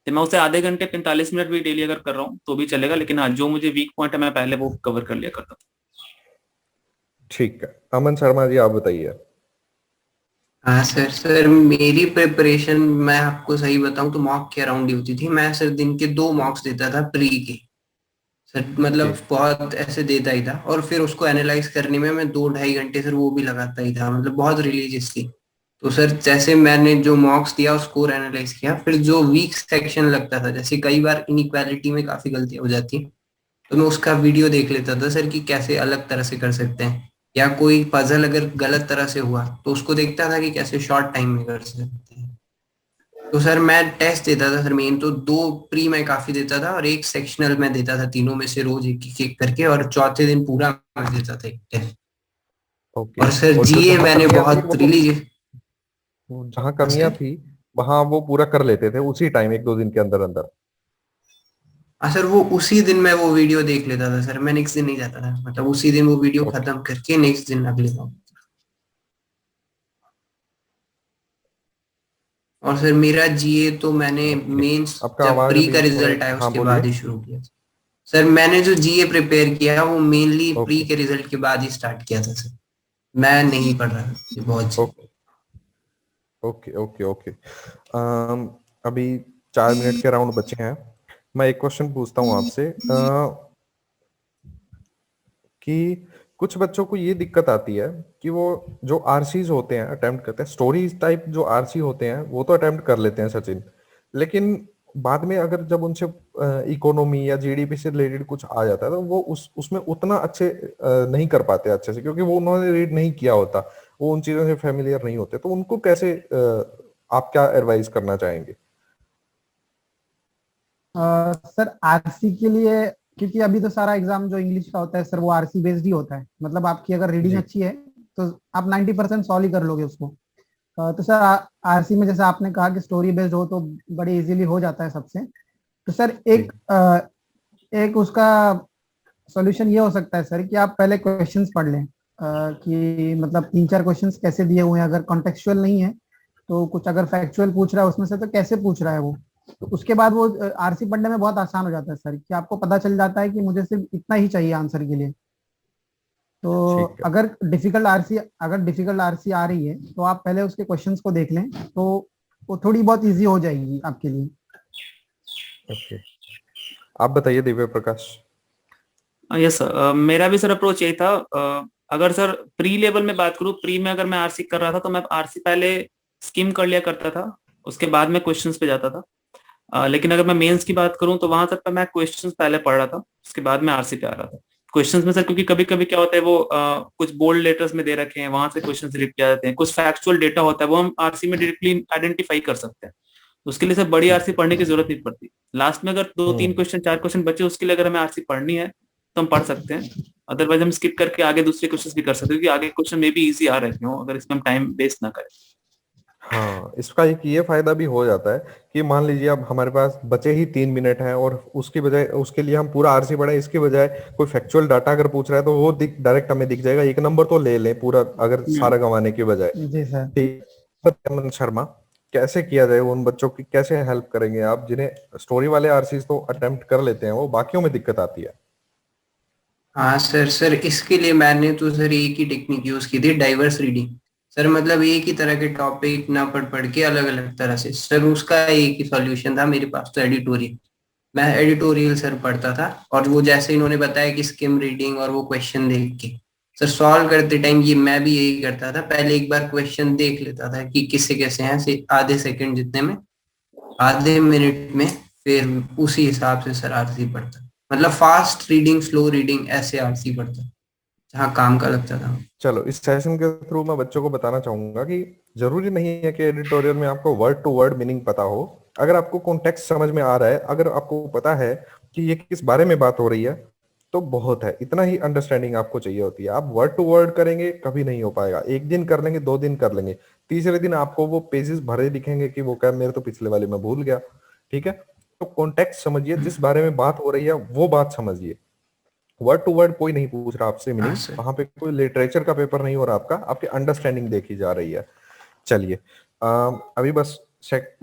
[SPEAKER 4] तो मैं उसे आधे घंटे 45 मिनट भी डेली अगर कर रहा हूँ तो भी चलेगा, लेकिन हाँ जो मुझे वीक पॉइंट है मैं पहले वो कवर कर लिया करता था।
[SPEAKER 1] ठीक है। अमन शर्मा जी आप बताइए।
[SPEAKER 3] हाँ सर, मेरी प्रिपरेशन मैं आपको सही बताऊं तो मॉक के अराउंड ही होती थी। मैं सर दिन के 2 मॉक्स देता था प्री के। सर
[SPEAKER 1] जी
[SPEAKER 3] मतलब बहुत ऐसे देता ही था, और फिर उसको एनालाइज करने में मैं 2-2.5 घंटे सर वो भी लगाता ही था, मतलब बहुत रिलीजियसली। तो सर जैसे मैंने जो मॉक्स दिया उसको एनालाइज किया, फिर जो वीक सेक्शन लगता था, जैसे कई बार इनइक्वालिटी में काफी गलतियां हो जाती हैं, तो मैं उसका वीडियो देख लेता था सर कि कैसे अलग तरह से कर सकते हैं। या कोई पजल अगर गलत तरह से हुआ तो उसको देखता था कि कैसे शॉर्ट टाइम में कर सकते हैं। तो सर मैं टेस्ट देता था सर, मेन तो 2 प्री मैं काफी देता था और 1 सेक्शनल मैं देता था, तीनों में से रोज एक करके, और चौथे दिन पूरा मैं देता था एक टेस्ट।
[SPEAKER 1] ओके।
[SPEAKER 3] और सर
[SPEAKER 1] और जो
[SPEAKER 3] जीए
[SPEAKER 1] जहाँ
[SPEAKER 3] मैंने
[SPEAKER 1] कमियां थी
[SPEAKER 3] बहुत
[SPEAKER 1] वो
[SPEAKER 3] रिलीजियस।
[SPEAKER 1] जहाँ कमियां थी वहां वो पूरा कर लेते थे उसी टाइम, 1-2 दिन के अंदर अंदर?
[SPEAKER 3] हाँ सर, वो उसी दिन मैं वो वीडियो देख लेता था सर, मैं नेक्स्ट दिन नहीं जाता था, मतलब उसी दिन वो वीडियो
[SPEAKER 1] ओके
[SPEAKER 3] खत्म करके नेक्स्ट दिन अगले दिन। और सर मेरा जीए तो मैंने
[SPEAKER 1] ओके।
[SPEAKER 3] मेंस
[SPEAKER 1] आपका
[SPEAKER 3] जब
[SPEAKER 1] आवाज
[SPEAKER 3] प्री
[SPEAKER 1] अभी
[SPEAKER 3] का
[SPEAKER 1] थोड़ा,
[SPEAKER 3] रिजल्ट आया
[SPEAKER 1] हाँ
[SPEAKER 3] उसके
[SPEAKER 1] बोलिए।
[SPEAKER 3] बाद ही शुरू किया। सर मैंने जो जीए प्रिपेयर किया वो मेनली प्री
[SPEAKER 1] ओके
[SPEAKER 3] के रिजल्ट के बाद ही स्टार्ट किया था सर। मैं नहीं पढ़ रहा था ये बहुत।
[SPEAKER 1] Okay okay okay okay. अभी 4 मिनट के राउंड बचे हैं। मैं एक क्वेश्चन पूछता हूँ आपसे कि कुछ बच्चों को ये दिक्कत आती है कि वो जो आरसीज होते हैं अटेम्प्ट करते हैं, स्टोरीज टाइप जो आरसी होते हैं वो तो अटेम्प्ट कर लेते हैं सचिन, लेकिन बाद में अगर जब उनसे इकोनॉमी या जीडीपी से रिलेटेड कुछ आ जाता है तो वो उसमें उतना अच्छे नहीं कर पाते अच्छे से, क्योंकि वो उन्होंने रीड नहीं किया होता, वो उन चीजों से फेमिलियर नहीं होते। तो उनको कैसे आप क्या एडवाइस करना चाहेंगे?
[SPEAKER 2] सर आरसी के लिए, क्योंकि अभी तो सारा एग्जाम जो इंग्लिश का होता है सर वो आरसी बेस्ड ही होता है, मतलब आपकी अगर रीडिंग
[SPEAKER 1] जी
[SPEAKER 2] अच्छी है तो आप 90% सॉल्व ही कर लोगे उसको। तो सर आरसी में जैसे आपने कहा कि स्टोरी बेस्ड हो तो बड़े इजीली हो जाता है सबसे। तो सर
[SPEAKER 1] जी
[SPEAKER 2] एक उसका सॉल्यूशन ये हो सकता है सर कि आप पहले क्वेश्चंस पढ़ लें, कि मतलब 3-4 क्वेश्चंस कैसे दिए हुए हैं, अगर कॉन्टेक्चुअल नहीं है तो कुछ अगर फैक्चुअल पूछ रहा है उसमें से तो कैसे पूछ रहा है वो। तो उसके बाद वो आरसी पढ़ने में बहुत आसान हो जाता है सर, कि आपको पता चल जाता है कि मुझे सिर्फ इतना ही चाहिए आंसर के लिए। तो
[SPEAKER 1] ठीक है।
[SPEAKER 2] अगर डिफिकल्ट आरसी आ रही है तो आप पहले उसके क्वेश्चंस को देख लें, तो वो थोड़ी बहुत इजी हो जाएगी आपके लिए।
[SPEAKER 1] ओके आप बताइए दिव्य प्रकाश।
[SPEAKER 4] यस सर, मेरा भी सर अप्रोच यही था। अगर सर प्री लेवल में बात करूँ, प्री में अगर मैं आरसी कर रहा था तो मैं आरसी पहले स्किम कर लिया करता था, उसके बाद में क्वेश्चंस पे जाता था। लेकिन अगर मैं मेंस की बात करूं तो वहां तक मैं क्वेश्चंस पहले पढ़ रहा था, उसके बाद में आरसी पे आ रहा था। क्वेश्चंस में सर क्योंकि कभी कभी क्या होता है वो कुछ बोल्ड लेटर्स में दे रखे हैं, वहां से क्वेश्चंस रिपीट किया जाते हैं, कुछ फैक्चुअल डेटा होता है वो हम आरसी में डायरेक्टली आइडेंटिफाई कर सकते हैं। तो उसके लिए सर बड़ी
[SPEAKER 1] ठीक
[SPEAKER 4] आरसी
[SPEAKER 1] है।
[SPEAKER 4] पढ़ने की जरूरत नहीं पड़ती। लास्ट में अगर 2-3 क्वेश्चन 4 क्वेश्चन बचे उसके लिए अगर हमें आरसी पढ़नी है तो हम पढ़ सकते हैं। अदरवाइज हम स्किप करके आगे दूसरे क्वेश्चन भी कर सकते हैं, क्योंकि आगे क्वेश्चन में भी इजी आ रहे हो अगर इसमें हम टाइम वेस्ट ना करें।
[SPEAKER 1] हाँ इसका एक ये फायदा भी हो जाता है कि मान लीजिए अब हमारे पास बचे ही 3 मिनट हैं और उसकी बजाय उसके लिए हम पूरा आरसी पढ़े, इसके बजाय कोई फैक्चुअल डाटा अगर पूछ रहा है तो वो डायरेक्ट हमें दिख जाएगा, एक नंबर तो ले लें पूरा अगर
[SPEAKER 4] हम्म।
[SPEAKER 1] सारा गंवाने के बजाय।
[SPEAKER 2] जी सर।
[SPEAKER 1] ठीक अमन शर्मा, कैसे किया जाए? उन बच्चों की कैसे हेल्प करेंगे आप जिन्हें स्टोरी वाले आरसीज तो अटेम्प्ट कर लेते हैं, वो बाकियों में दिक्कत आती है?
[SPEAKER 3] हाँ सर इसके लिए मैंने तो सर एक ही टेक्निक यूज की थी, डाइवर्स रीडिंग। सर मतलब एक ही तरह के टॉपिक ना पढ़ पढ़ के अलग अलग तरह से, सर उसका एक ही सॉल्यूशन था मेरे पास, तो एडिटोरियल। मैं एडिटोरियल सर पढ़ता था, और वो जैसे इन्होंने बताया कि स्किम रीडिंग और वो क्वेश्चन देख के, सर सॉल्व करते टाइम ये मैं भी यही करता था। पहले एक बार क्वेश्चन देख लेता था कि किससे कैसे हैं, आधे सेकंड जितने में, आधे मिनट में, फिर उसी हिसाब से सर आरसी पढ़ता। मतलब फास्ट रीडिंग स्लो रीडिंग ऐसे आरसी पढ़ता, जहाँ काम का लगता था।
[SPEAKER 1] चलो, इस सेशन के थ्रू मैं बच्चों को बताना चाहूंगा कि जरूरी नहीं है कि एडिटोरियल में आपको वर्ड टू वर्ड मीनिंग पता हो। अगर आपको कॉन्टेक्स्ट समझ में आ रहा है, अगर आपको पता है कि ये किस बारे में बात हो रही है, तो बहुत है। इतना ही अंडरस्टैंडिंग आपको चाहिए होती है। आप वर्ड टू वर्ड करेंगे कभी नहीं हो पाएगा। एक दिन कर लेंगे, 2 दिन कर लेंगे, तीसरे दिन आपको वो पेजेस भरे दिखेंगे कि वो क्या, मेरे तो पिछले वाले में भूल गया। ठीक है, तो कॉन्टेक्स्ट समझिए, जिस बारे में बात हो रही है वो बात समझिए। वर्ड टू वर्ड कोई नहीं पूछ रहा आपसे
[SPEAKER 3] हाँ
[SPEAKER 1] मीनिंग,
[SPEAKER 3] सर।
[SPEAKER 1] वहां पे कोई लिटरेचर का पेपर नहीं हो रहा आपका, आपकी अंडरस्टैंडिंग देखी जा रही है। चलिए, अभी बस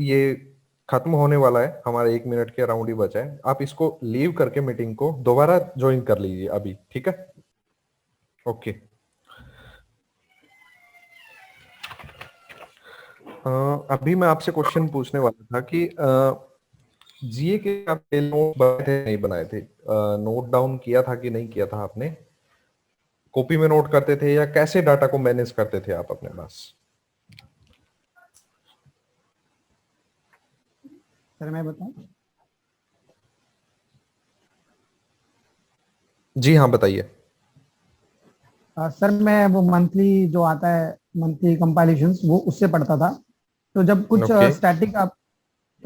[SPEAKER 1] ये खत्म होने वाला है, हमारे 1 मिनट के अराउंड ही बचा है। आप इसको लीव करके मीटिंग को दोबारा ज्वाइन कर लीजिए अभी, ठीक है? ओके। अभी मैं आपसे क्वेश्चन पूछने वाला था कि जीए के आप नोट बनाए थे नहीं बनाए थे? नोट डाउन किया था कि नहीं किया था आपने? कॉपी में नोट करते थे या कैसे डाटा को मैनेज करते थे आप अपने पास?
[SPEAKER 2] सर मैं बताऊं?
[SPEAKER 1] जी हाँ, बताइए।
[SPEAKER 2] सर मैं वो मंथली जो आता है, मंथली कंपाइलेशंस, वो उससे पढ़ता था। तो जब कुछ
[SPEAKER 1] ओके,
[SPEAKER 2] स्टैटिक आप,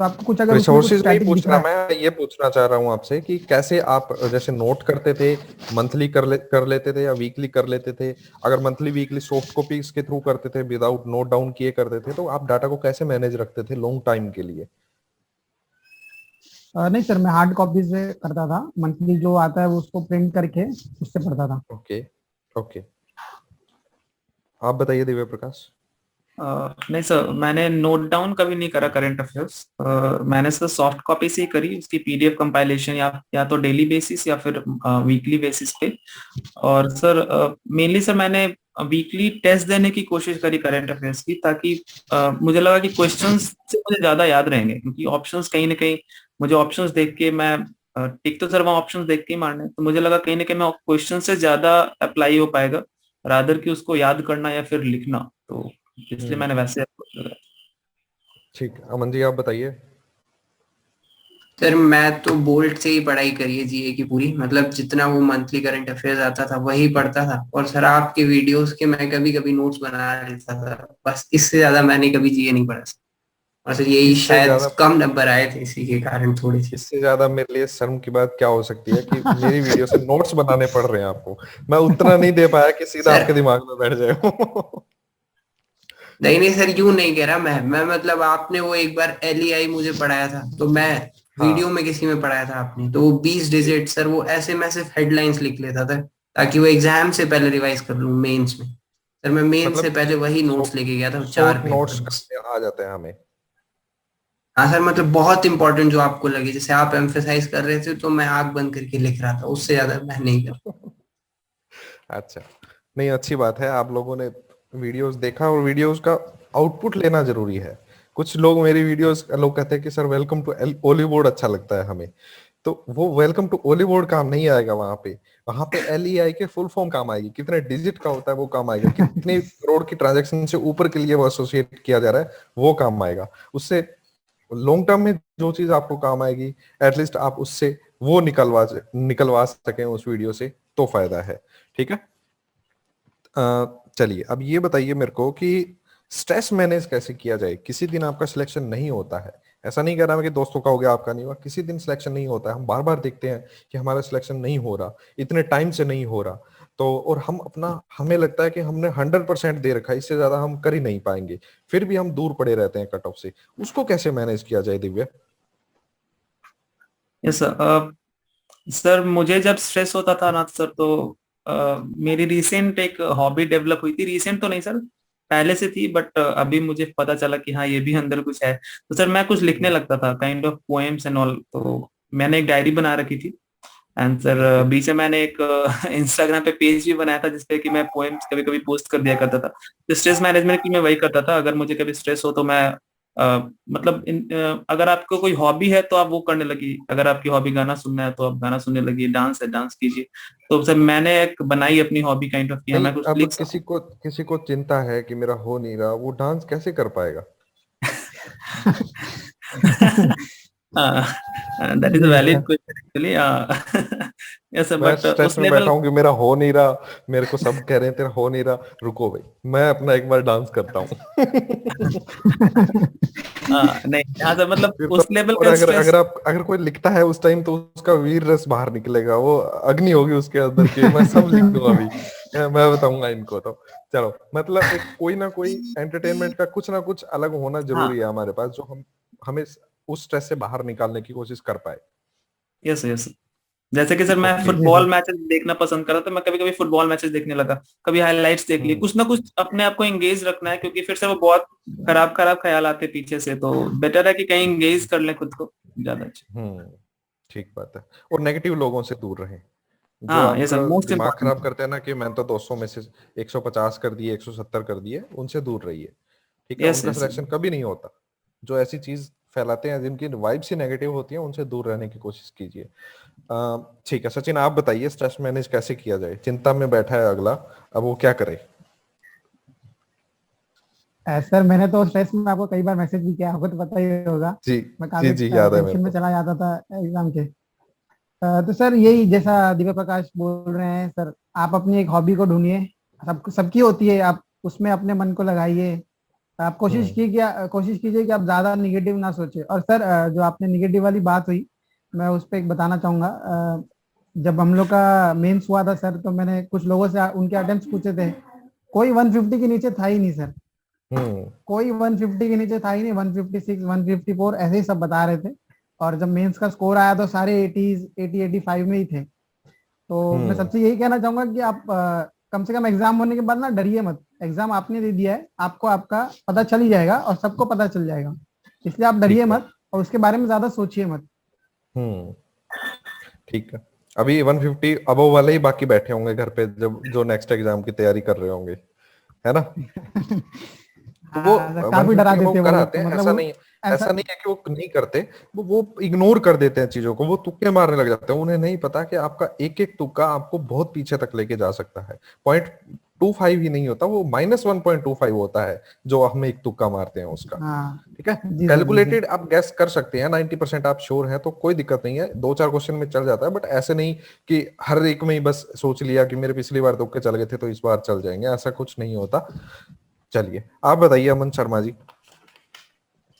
[SPEAKER 2] तो आपको कुछ अगर उसमें कुछ
[SPEAKER 1] रिसोर्सेज नहीं
[SPEAKER 2] स्टैटिक
[SPEAKER 1] पूछ
[SPEAKER 2] दिख
[SPEAKER 1] रहा
[SPEAKER 2] रहा है।
[SPEAKER 1] मैं, ये पूछना चाह रहा हूँ आपसे कि कैसे आप जैसे नोट करते थे, मंथली कर लेते थे या वीकली कर लेते थे? अगर मंथली वीकली सॉफ्ट कॉपीज के थ्रू करते थे, विदाउट नोट डाउन किए करते थे, तो आप डाटा को कैसे मैनेज रखते थे लॉन्ग टाइम के लिए?
[SPEAKER 2] नहीं सर, मैं हार्ड कॉपी से करता था। मंथली जो आता है वो उसको प्रिंट करके उससे पढ़ता था।
[SPEAKER 1] Okay, okay. आप बताइए दिव्य प्रकाश।
[SPEAKER 4] नहीं सर, मैंने नोट डाउन कभी नहीं करा करंट अफेयर्स। मैंने सर सॉफ्ट कॉपी से ही करी, उसकी पीडीएफ कंपाइलेशन या तो डेली बेसिस या फिर वीकली बेसिस पे। और सर मेनली सर मैंने वीकली टेस्ट देने की कोशिश करी करंट अफेयर्स की, ताकि मुझे लगा कि क्वेश्चंस से मुझे ज्यादा याद रहेंगे, क्योंकि ऑप्शंस कहीं ना कहीं मुझे ऑप्शंस देख के मैं टिक तो सर वहाँ ऑप्शंस देख के ही मारने, तो मुझे लगा कहीं ना कहीं मैं क्वेश्चन से ज्यादा अप्लाई हो पाएगा रादर कि उसको याद करना या फिर लिखना। तो इसलिए मैंने वैसे approach करा।
[SPEAKER 1] ठीक, अमन जी आप बताइए।
[SPEAKER 3] सर मैं तो बोल्ट से ही पढ़ाई करी है जीए की पूरी, मतलब जितना वो मंथली करंट अफेयर्स आता था वही पढ़ता था। और सर आपके वीडियोस के मैं कभी कभी नोट्स बना लेता था, बस इससे ज्यादा मैंने कभी जीए नहीं पढ़ा। और सर यही
[SPEAKER 1] इससे
[SPEAKER 3] शायद
[SPEAKER 1] ज्यादा
[SPEAKER 3] कम नंबर आए थे इसी के कारण थोड़े से।
[SPEAKER 1] इससे ज्यादा मेरे लिए शर्म की बात क्या हो सकती है कि मेरी वीडियो से नोट्स बनाने पड़ रहे हैं आपको? मैं उतना नहीं दे पाया कि सीधा
[SPEAKER 3] सर
[SPEAKER 1] आपके दिमाग में बैठ जाए।
[SPEAKER 3] नहीं नहीं सर, यूं नहीं कह रहा मैं मतलब आपने वो एक बार एलईआई मुझे पढ़ाया था, तो मैं वीडियो
[SPEAKER 1] हाँ,
[SPEAKER 3] में किसी में पढ़ाया था आपने, तो वो 20 डिजिट सर, वो ऐसे मैं सिर्फ हेडलाइंस लिख लेता था ताकि वो एग्जाम से पहले रिवाइज कर लूं मेंस में। सर मैं मेंस से
[SPEAKER 1] मतलब
[SPEAKER 3] पहले वही नोट्स लेके गया था, चार
[SPEAKER 1] शॉर्ट
[SPEAKER 3] पेपर
[SPEAKER 1] नोट्स
[SPEAKER 3] बस।
[SPEAKER 1] करने आ जाते हैं हमें।
[SPEAKER 3] हाँ सर, मतलब बहुत इंपॉर्टेंट जो आपको लगे, जैसे आप एम्फेसाइज कर रहे थे तो मैं आंख बंद करके लिख रहा था, उससे ज्यादा मैं नहीं कर।
[SPEAKER 1] अच्छा, नहीं, अच्छी बात है आप लोगों ने वीडियोस देखा और वीडियोस का आउटपुट लेना जरूरी है। कुछ लोग मेरी वीडियोस, लोग कहते हैं कि सर वेलकम टू ओलीवुड अच्छा लगता है हमें। तो वो वेलकम टू ओलीवुड काम नहीं आएगा वहां पे। वहां पे LEI के फुल फॉर्म काम आएगी, कितने डिजिट का होता है वो काम आएगा, कितने करोड़ की ट्रांजैक्शन से ऊपर के लिए वो एसोसिएट किया जा रहा है वो काम आएगा। उससे लॉन्ग टर्म में जो चीज आपको काम आएगी, एटलीस्ट आप उससे वो निकलवा सकें उस वीडियो से, तो फायदा है। ठीक है। चलिए, अब ये बताइए मेरे को कि स्ट्रेस मैनेज कैसे किया जाए? किसी दिन आपका सिलेक्शन नहीं होता है, ऐसा नहीं कह रहा मैं कि दोस्तों का हो गया आपका नहीं हुआ, किसी दिन सिलेक्शन नहीं होता है, हम बार बार देखते हैं कि हमारा सिलेक्शन नहीं हो रहा, इतने टाइम से नहीं हो रहा, तो और हम अपना, हमें लगता है कि हमने 100% दे रखा है, इससे ज्यादा हम कर ही नहीं पाएंगे, फिर भी हम दूर पड़े रहते हैं कट ऑफ से। उसको कैसे मैनेज किया जाए दिव्या?
[SPEAKER 4] Yes sir. सर मुझे जब स्ट्रेस होता था ना सर, तो मेरी रिसेंट एक हॉबी डेवलप हुई थी, रिसेंट तो नहीं सर, पहले से थी, बट अभी मुझे पता चला कि हाँ ये भी अंदर कुछ है। तो सर मैं कुछ लिखने लगता था, kind of poems and all. तो मैंने एक डायरी बना रखी थी। एंड सर बीच में मैंने एक इंस्टाग्राम पे पेज भी बनाया था जिसपे कि मैं पोएम्स कभी कभी पोस्ट कर दिया करता था। तो स्ट्रेस मैनेजमेंट की मैं वही करता था। अगर मुझे कभी स्ट्रेस हो तो मैं मतलब अगर आपको कोई हॉबी है तो आप वो करने लगी, अगर आपकी हॉबी गाना सुनना है तो आप गाना सुनने लगी, डांस है डांस कीजिए। तो सर मैंने एक बनाई अपनी हॉबी काइंड ऑफ, किया
[SPEAKER 1] नहीं,
[SPEAKER 4] मैं कुछ
[SPEAKER 1] अब
[SPEAKER 4] लिख सकूं।
[SPEAKER 1] किसी को चिंता है कि मेरा हो नहीं रहा, वो डांस कैसे कर पाएगा?
[SPEAKER 4] दैट इज अ
[SPEAKER 2] जी
[SPEAKER 4] valid
[SPEAKER 2] sir.
[SPEAKER 4] Question actually. Yes
[SPEAKER 1] मैं
[SPEAKER 4] बट
[SPEAKER 1] स्ट्रेस
[SPEAKER 4] उस
[SPEAKER 1] में
[SPEAKER 4] लेवल।
[SPEAKER 1] बैठा हूँ कि मेरा हो नहीं रहा, मेरे को सब कह रहे हैं तेरा हो नहीं रहा, रुको भाई मैं अपना एक बार डांस करता हूँ।
[SPEAKER 4] नहीं यहाँ से मतलब
[SPEAKER 1] फिर तो,
[SPEAKER 4] उस लेवल
[SPEAKER 1] और
[SPEAKER 4] का
[SPEAKER 1] अगर
[SPEAKER 4] स्ट्रेस।
[SPEAKER 1] अगर कोई लिखता है उस टाइम तो उसका वीर रस बाहर निकलेगा, वो अग्नि होगी उसके अंदर की, मैं सब लिख दूं अभी, मैं बताऊंगा इनको तो। चलो, मतलब एक कोई ना कोई एंटरटेनमेंट का कुछ ना कुछ अलग होना
[SPEAKER 4] हाँ
[SPEAKER 1] जरूरी है हमारे पास, जो हमें उस स्ट्रेस से बाहर निकालने की कोशिश कर पाए।
[SPEAKER 4] Yes yes. जैसे कि सर मैं
[SPEAKER 1] ओके।
[SPEAKER 2] जी
[SPEAKER 4] फुटबॉल
[SPEAKER 2] सर।
[SPEAKER 4] मैचेस देखना पसंद कर रहा था, मैं कभी कभी फुटबॉल मैचेस देखने लगा, कभी हाइलाइट्स देख लिए,
[SPEAKER 1] हम्म।
[SPEAKER 4] कुछ ना कुछ अपने आप को एंगेज रखना है, क्योंकि फिर से वो बहुत खराब खराब ख्याल आते हैं पीछे से। तो बेटर है कि कहीं एंगेज कर ले खुद को, ज्यादा अच्छा।
[SPEAKER 1] हम्म। ठीक बात है। और नेगेटिव लोगों से दूर रहें, जो
[SPEAKER 4] हाँ ये सर
[SPEAKER 1] आपका
[SPEAKER 4] मोस्ट
[SPEAKER 1] दिमाग
[SPEAKER 4] इम्पोर्टेंट।
[SPEAKER 1] खराब करते हैं ना, कि मैंने तो 200 में से 150 कर दिए, 170 कर दिए, उनसे दूर रहिए। ठीक है,
[SPEAKER 4] यस
[SPEAKER 1] उनका
[SPEAKER 4] यस।
[SPEAKER 1] सिलेक्शन कभी नहीं होता। जो ऐसी चीज फैलाते हैं, जिनकी वाइब्स ही नेगेटिव होती है, उनसे दूर रहने की कोशिश कीजिए। ठीक है सचिन, आप बताइए स्ट्रेस मैनेज कैसे किया जाए? चिंता में बैठा है अगला, अब वो क्या करे?
[SPEAKER 2] सर मैंने तो स्ट्रेस में आपको कई बार मैसेज भी किया, आपको तो पता ही होगा।
[SPEAKER 1] जी
[SPEAKER 2] मैं
[SPEAKER 1] जी
[SPEAKER 2] काफी
[SPEAKER 1] जी, याद है मेरे
[SPEAKER 2] टेंशन में
[SPEAKER 1] को।
[SPEAKER 2] चला जाता था एग्जाम के। तो सर यही जैसा दिव्य प्रकाश बोल रहे हैं सर, आप अपनी एक हॉबी को ढूंढिए। सबकी होती है, आप उसमें अपने मन को लगाइए। आप
[SPEAKER 1] हम्म।
[SPEAKER 2] कोशिश कीजिए कि आप ज्यादा निगेटिव ना सोचें। और सर जो आपने निगेटिव वाली बात हुई, मैं उस पर एक बताना चाहूंगा। जब हम लोग का मेंस हुआ था सर, तो मैंने कुछ लोगों से उनके अटेम्प्ट्स पूछे थे। कोई 150 के नीचे था ही नहीं सर।
[SPEAKER 1] हम्म।
[SPEAKER 2] कोई 150 के नीचे था ही नहीं, 156 154 ऐसे ही सब बता रहे थे। और जब मेंस का स्कोर आया तो सारे 80s 80 85 में ही थे। तो मैं
[SPEAKER 1] हम्म।
[SPEAKER 2] सबसे यही कहना चाहूंगा कि आप कम से कम एग्जाम होने के बाद ना डरिए मत। एग्जाम आपने दे दिया है, आपको आपका पता चल ही जाएगा और सबको पता चल जाएगा। इसलिए आप डरिए
[SPEAKER 1] ठीक है।
[SPEAKER 2] मत और उसके बारे में ज्यादा सोचिए मत।
[SPEAKER 1] हम्म। ठीक है। अभी 150 अबव वाले ही बाकी बैठे होंगे घर पे, जब जो नेक्स्ट एग्जाम की तैयारी कर रहे होंगे, है ना? तो वो
[SPEAKER 2] हाँ सर, काफी डरा
[SPEAKER 1] 150 अबव
[SPEAKER 2] देते हैं वो
[SPEAKER 1] कर
[SPEAKER 2] लोग
[SPEAKER 1] आते
[SPEAKER 2] तो,
[SPEAKER 1] हैं,
[SPEAKER 2] मतलब
[SPEAKER 1] ऐसा
[SPEAKER 2] वो
[SPEAKER 1] नहीं।
[SPEAKER 2] ऐसा।
[SPEAKER 1] ऐसा नहीं है कि वो नहीं करते, वो इग्नोर कर देते हैं चीजों को, वो तुक्के मारने लग जाते हैं। उन्हें नहीं पता कि आपका एक एक तुक्का आपको बहुत पीछे तक लेके जा सकता है। 0.25 ही नहीं होता, वो -1.25 होता है जो हम एक तुक्का मारते हैं उसका।
[SPEAKER 2] हाँ।
[SPEAKER 1] ठीक है।
[SPEAKER 2] जी सर जी सर।
[SPEAKER 1] कैलकुलेटेड आप गैस कर सकते हैं, 90% आप श्योर हैं तो कोई दिक्कत नहीं है, दो चार क्वेश्चन में चल जाता है। बट ऐसे नहीं कि हर एक में ही बस सोच लिया कि मेरे पिछली बार तुक्के चल गए थे तो इस बार चल जाएंगे, ऐसा कुछ नहीं होता। चलिए, आप बताइए अमन शर्मा जी।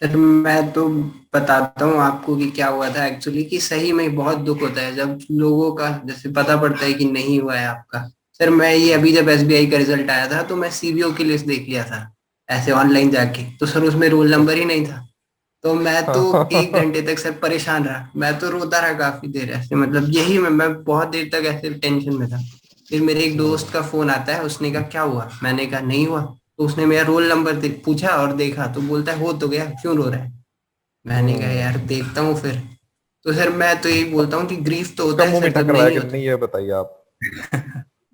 [SPEAKER 3] सर मैं तो बताता हूँ आपको कि क्या हुआ था एक्चुअली, कि सही में बहुत दुख होता है जब लोगों का जैसे पता पड़ता है कि नहीं हुआ है आपका। सर मैं ये अभी जब एसबीआई का रिजल्ट आया था तो मैं सीबीओ की लिस्ट देख लिया था ऐसे ऑनलाइन जाके, तो सर उसमें रोल नंबर ही
[SPEAKER 1] ओके।
[SPEAKER 3] नहीं था। तो मैं तो एक
[SPEAKER 1] हाँ।
[SPEAKER 3] घंटे तक सर परेशान रहा, मैं तो रोता रहा काफी देर ऐसे, मतलब यही मैं बहुत देर तक ऐसे टेंशन में था। फिर मेरे एक दोस्त
[SPEAKER 1] हम्म।
[SPEAKER 3] का फोन आता है, उसने कहा क्या हुआ, मैंने कहा नहीं हुआ। तो उसने मेरा रोल नंबर पूछा और देखा तो बोलता है हो तो गया, क्यों रो रहा है। मैंने कहा यार
[SPEAKER 1] हम्म।
[SPEAKER 3] देखता हूँ फिर। तो सर मैं तो यही बोलता हूँ कि ग्रीफ तो होता
[SPEAKER 1] उसका
[SPEAKER 3] है
[SPEAKER 1] मुंह
[SPEAKER 3] सर
[SPEAKER 1] मीठा
[SPEAKER 3] जब
[SPEAKER 1] करवाया
[SPEAKER 3] नहीं
[SPEAKER 1] कि
[SPEAKER 3] होता।
[SPEAKER 1] नहीं, ये बताइए आप।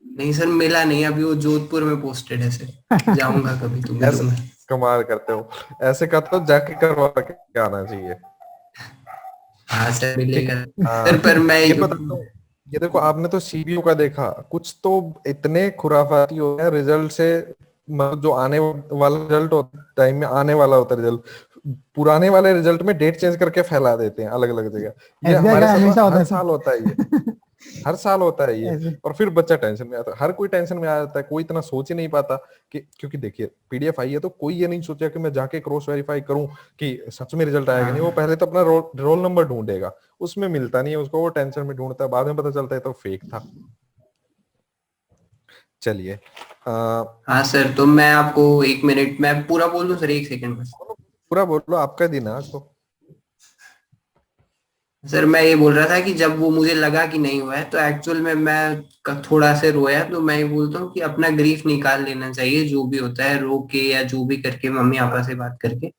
[SPEAKER 3] नहीं सर मिला नहीं, अभी वो जोधपुर में पोस्टेड है सर, जाऊंगा कभी तो
[SPEAKER 1] ऐसे
[SPEAKER 3] मिलूंगा।
[SPEAKER 1] कमाल करते हो, ऐसे का तो जाके करवा के आना चाहिए।
[SPEAKER 3] हाँ सर
[SPEAKER 1] ठीक
[SPEAKER 3] मिलेगा।
[SPEAKER 1] है।
[SPEAKER 3] सर पर मैं
[SPEAKER 1] ये बताता हूँ, ये देखो आपने तो सीबीयू का देखा, कुछ तो इतने खुराफाती हो गए रिजल्ट से। मतलब जो आने वाला रिजल्ट होता टाइम में आने वाला होता है रिजल्ट, पुराने वाले रिजल्ट में डेट चेंज करके फैला देते हैं अलग अलग जगह। ये
[SPEAKER 2] एसबीआई
[SPEAKER 1] हमारे
[SPEAKER 2] का
[SPEAKER 1] साथ
[SPEAKER 2] हमेशा होता
[SPEAKER 1] हर
[SPEAKER 2] है
[SPEAKER 1] साल होता है ये,
[SPEAKER 2] सर।
[SPEAKER 1] हर साल होता है ये।
[SPEAKER 2] ऐसे।
[SPEAKER 1] और फिर बच्चा टेंशन में आता है, हर कोई टेंशन में आ जाता है, कोई इतना सोच ही नहीं पाता कि, क्योंकि देखिए पीडीएफ आई है तो कोई ये नहीं सोचा कि मैं जाके क्रॉस वेरीफाई करूं कि सच में रिजल्ट आएगा नहीं। वो
[SPEAKER 3] हाँ
[SPEAKER 1] पहले तो अपना रोल नंबर ढूंढेगा, उसमें मिलता नहीं है उसको, वो टेंशन में ढूंढता है, बाद में पता चलता है तो फेक था। चलिए,
[SPEAKER 3] हाँ सर, तो मैं आपको एक मिनट मैं पूरा बोल दूं सर, एक सेकंड बस।
[SPEAKER 1] पूरा बोलो, आपका दिन है आज तो।
[SPEAKER 3] सर मैं ये बोल रहा था कि जब वो मुझे लगा कि नहीं हुआ है तो एक्चुअल में मैं थोड़ा से रोया, तो मैं ये बोलता हूँ कि अपना ग्रीफ निकाल लेना चाहिए, जो भी होता है रो के या जो भी करके, मम्मी पापा से बात करके।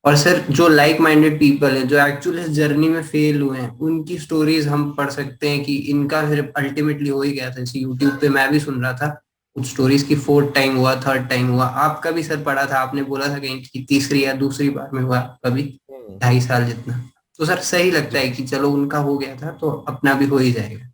[SPEAKER 3] और सर जो लाइक माइंडेड पीपल है, जो एक्चुअल इस जर्नी में फेल हुए हैं, उनकी स्टोरीज हम पढ़ सकते हैं कि इनका सिर्फ अल्टीमेटली हो ही गया था। जैसे यूट्यूब पे मैं भी सुन रहा था कुछ स्टोरीज की, 4th टाइम हुआ, 3rd टाइम हुआ, आपका भी सर पढ़ा था, आपने बोला था कहीं कि तीसरी या दूसरी बार में हुआ, कभी
[SPEAKER 1] हम्म,
[SPEAKER 3] 2.5 साल जितना। तो सर सही लगता
[SPEAKER 1] जी
[SPEAKER 3] है कि चलो उनका हो गया था तो अपना भी हो ही जाएगा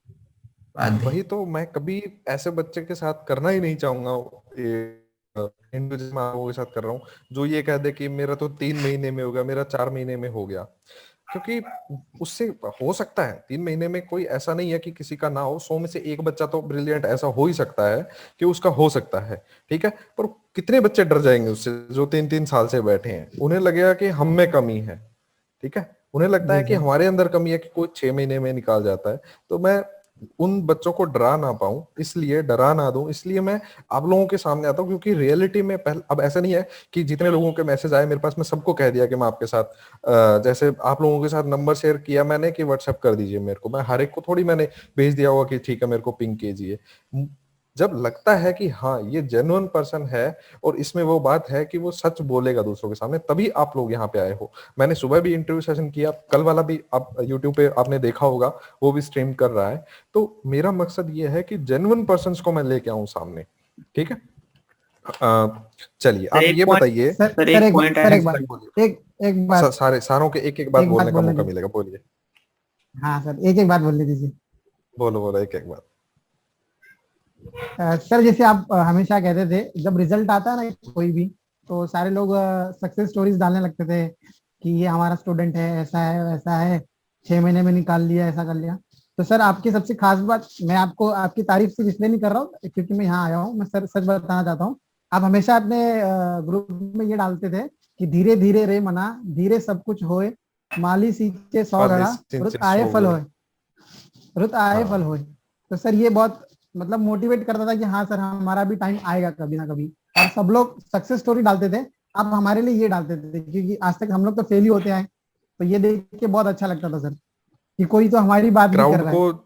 [SPEAKER 3] बाद में।
[SPEAKER 1] वही तो मैं कभी ऐसे बच्चे के साथ करना ही नहीं चाहूंगा। ये इंडिविजुअल मैं आप लोगों के साथ कर रहा हूँ जो ये कह दे कि मेरा तो 3 महीने में हो गया, मेरा 4 महीने में हो गया। क्योंकि उससे हो सकता है 3 महीने में, कोई ऐसा नहीं है कि किसी का ना हो। 100 में से एक बच्चा तो ब्रिलियंट ऐसा हो ही सकता है कि उसका हो सकता है, ठीक है। पर कितने बच्चे डर जाएंगे उससे जो 3-3 साल से बैठे हैं, उन्हें लगेगा कि हम में कमी है, ठीक है। उन्हें लगता है
[SPEAKER 2] जी
[SPEAKER 1] कि
[SPEAKER 2] सर।
[SPEAKER 1] हमारे अंदर कमी है कि कोई 6 महीने में निकाल जाता है। तो मैं उन बच्चों को डरा ना पाऊं, इसलिए डरा ना दूं, इसलिए मैं आप लोगों के सामने आता हूं। क्योंकि रियलिटी में पहले अब ऐसा नहीं है कि जितने लोगों के मैसेज आए मेरे पास मैं सबको कह दिया कि मैं आपके साथ जैसे आप लोगों के साथ नंबर शेयर किया मैंने कि व्हाट्सएप कर दीजिए मेरे को, मैं हर एक को थोड़ी मैंने भेज दिया होगा कि ठीक है मेरे को पिंग कीजिए। जब लगता है कि हाँ ये जेन्युइन पर्सन है और इसमें वो बात है कि वो सच बोलेगा दूसरों के सामने, तभी आप लोग यहाँ पे आए हो। मैंने सुबह भी इंटरव्यू सेशन किया, कल वाला भी आप यूट्यूब पे आपने देखा होगा, वो भी स्ट्रीम कर रहा है। तो मेरा मकसद ये है कि जेन्युइन पर्सन्स को मैं लेके आऊं सामने, ठीक है। चलिए
[SPEAKER 4] सर
[SPEAKER 1] आप
[SPEAKER 4] एक
[SPEAKER 1] ये
[SPEAKER 4] पॉइंट
[SPEAKER 1] बताइए।
[SPEAKER 2] सर
[SPEAKER 4] सर
[SPEAKER 2] सर
[SPEAKER 4] एक
[SPEAKER 2] एक बात,
[SPEAKER 4] पॉइंट
[SPEAKER 2] सर
[SPEAKER 4] ऐड।
[SPEAKER 2] एक बात,
[SPEAKER 1] बोलिए।
[SPEAKER 2] एक एक बात,
[SPEAKER 1] सारे सारों के एक एक बात
[SPEAKER 2] एक बात
[SPEAKER 1] बोलने का
[SPEAKER 2] बोलने
[SPEAKER 1] मौका
[SPEAKER 2] दीजिए।
[SPEAKER 1] मिलेगा, बोलिए।
[SPEAKER 2] हाँ सर, एक एक बात बोलने दीजिए।
[SPEAKER 1] बोलो बोलो एक एक बात।
[SPEAKER 2] सर जैसे आप हमेशा कहते थे जब रिजल्ट आता है ना कोई भी, तो सारे लोग सक्सेस स्टोरीज डालने लगते थे कि ये हमारा स्टूडेंट है वैसा है, 6 महीने में निकाल लिया, ऐसा कर लिया। तो सर आपकी सबसे खास बात, मैं आपको आपकी तारीफ सिर्फ इसलिए नहीं कर रहा हूँ क्योंकि मैं यहाँ आया हूँ, मैं सर सच बताना चाहता हूँ। आप हमेशा अपने ग्रुप में ये डालते थे कि धीरे धीरे रे मना, धीरे सब कुछ होए, माली सींचे 100 घड़ा, रुत आए फल होए, रुत आए फल
[SPEAKER 1] हाँ
[SPEAKER 2] होए। तो सर ये बहुत मतलब मोटिवेट करता था कि हाँ सर हमारा भी टाइम आएगा कभी ना कभी। और सब लोग सक्सेस स्टोरी डालते थे, आप हमारे लिए ये डालते थे क्योंकि आज तक हम लोग तो फेल ही होते आए। तो ये देख के बहुत अच्छा लगता था सर कि कोई तो हमारी बात भी कर
[SPEAKER 1] क्राउड
[SPEAKER 2] रहा
[SPEAKER 1] को,
[SPEAKER 2] है।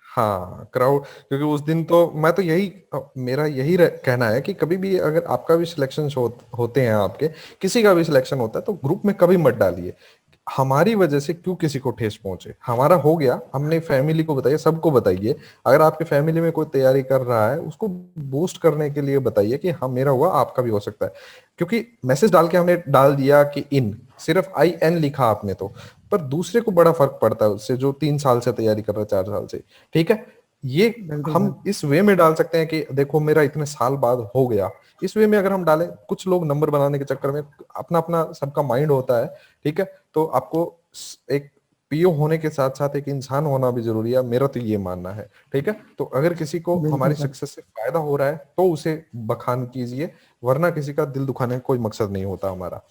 [SPEAKER 1] हाँ क्राउड, क्योंकि उस दिन तो मैं तो यही मेरा यही कहना है कि कभी भी अगर आपका भी सिलेक्शन होते हैं, आपके किसी का भी सिलेक्शन होता है तो ग्रुप में कभी मत डालिए। हमारी वजह से क्यों किसी को ठेस पहुंचे, हमारा हो गया, हमने फैमिली को बताइए, सबको बताइए। अगर आपके फैमिली में कोई तैयारी कर रहा है उसको बूस्ट करने के लिए बताइए कि हाँ मेरा हुआ आपका भी हो सकता है। क्योंकि मैसेज डाल के हमने डाल दिया कि इन, सिर्फ IN लिखा आपने तो, पर दूसरे को बड़ा फर्क पड़ता है उससे जो 3 साल से तैयारी कर रहा है, 4 साल से, ठीक है। ये
[SPEAKER 2] बिल्कुल
[SPEAKER 1] हम
[SPEAKER 2] सर।
[SPEAKER 1] इस वे में डाल सकते हैं कि देखो मेरा इतने साल बाद हो गया। इस वे में अगर हम डालें, कुछ लोग नंबर बनाने के चक्कर में, अपना अपना सबका माइंड होता है, ठीक है। तो आपको एक PO होने के साथ साथ एक इंसान होना भी जरूरी है, मेरा तो ये मानना है, ठीक है। तो अगर किसी को
[SPEAKER 2] बिल्कुल
[SPEAKER 1] हमारी
[SPEAKER 2] सर।
[SPEAKER 1] सक्सेस से फायदा हो रहा है तो उसे बखान कीजिए, वरना किसी का दिल दुखाने का कोई मकसद नहीं होता हमारा।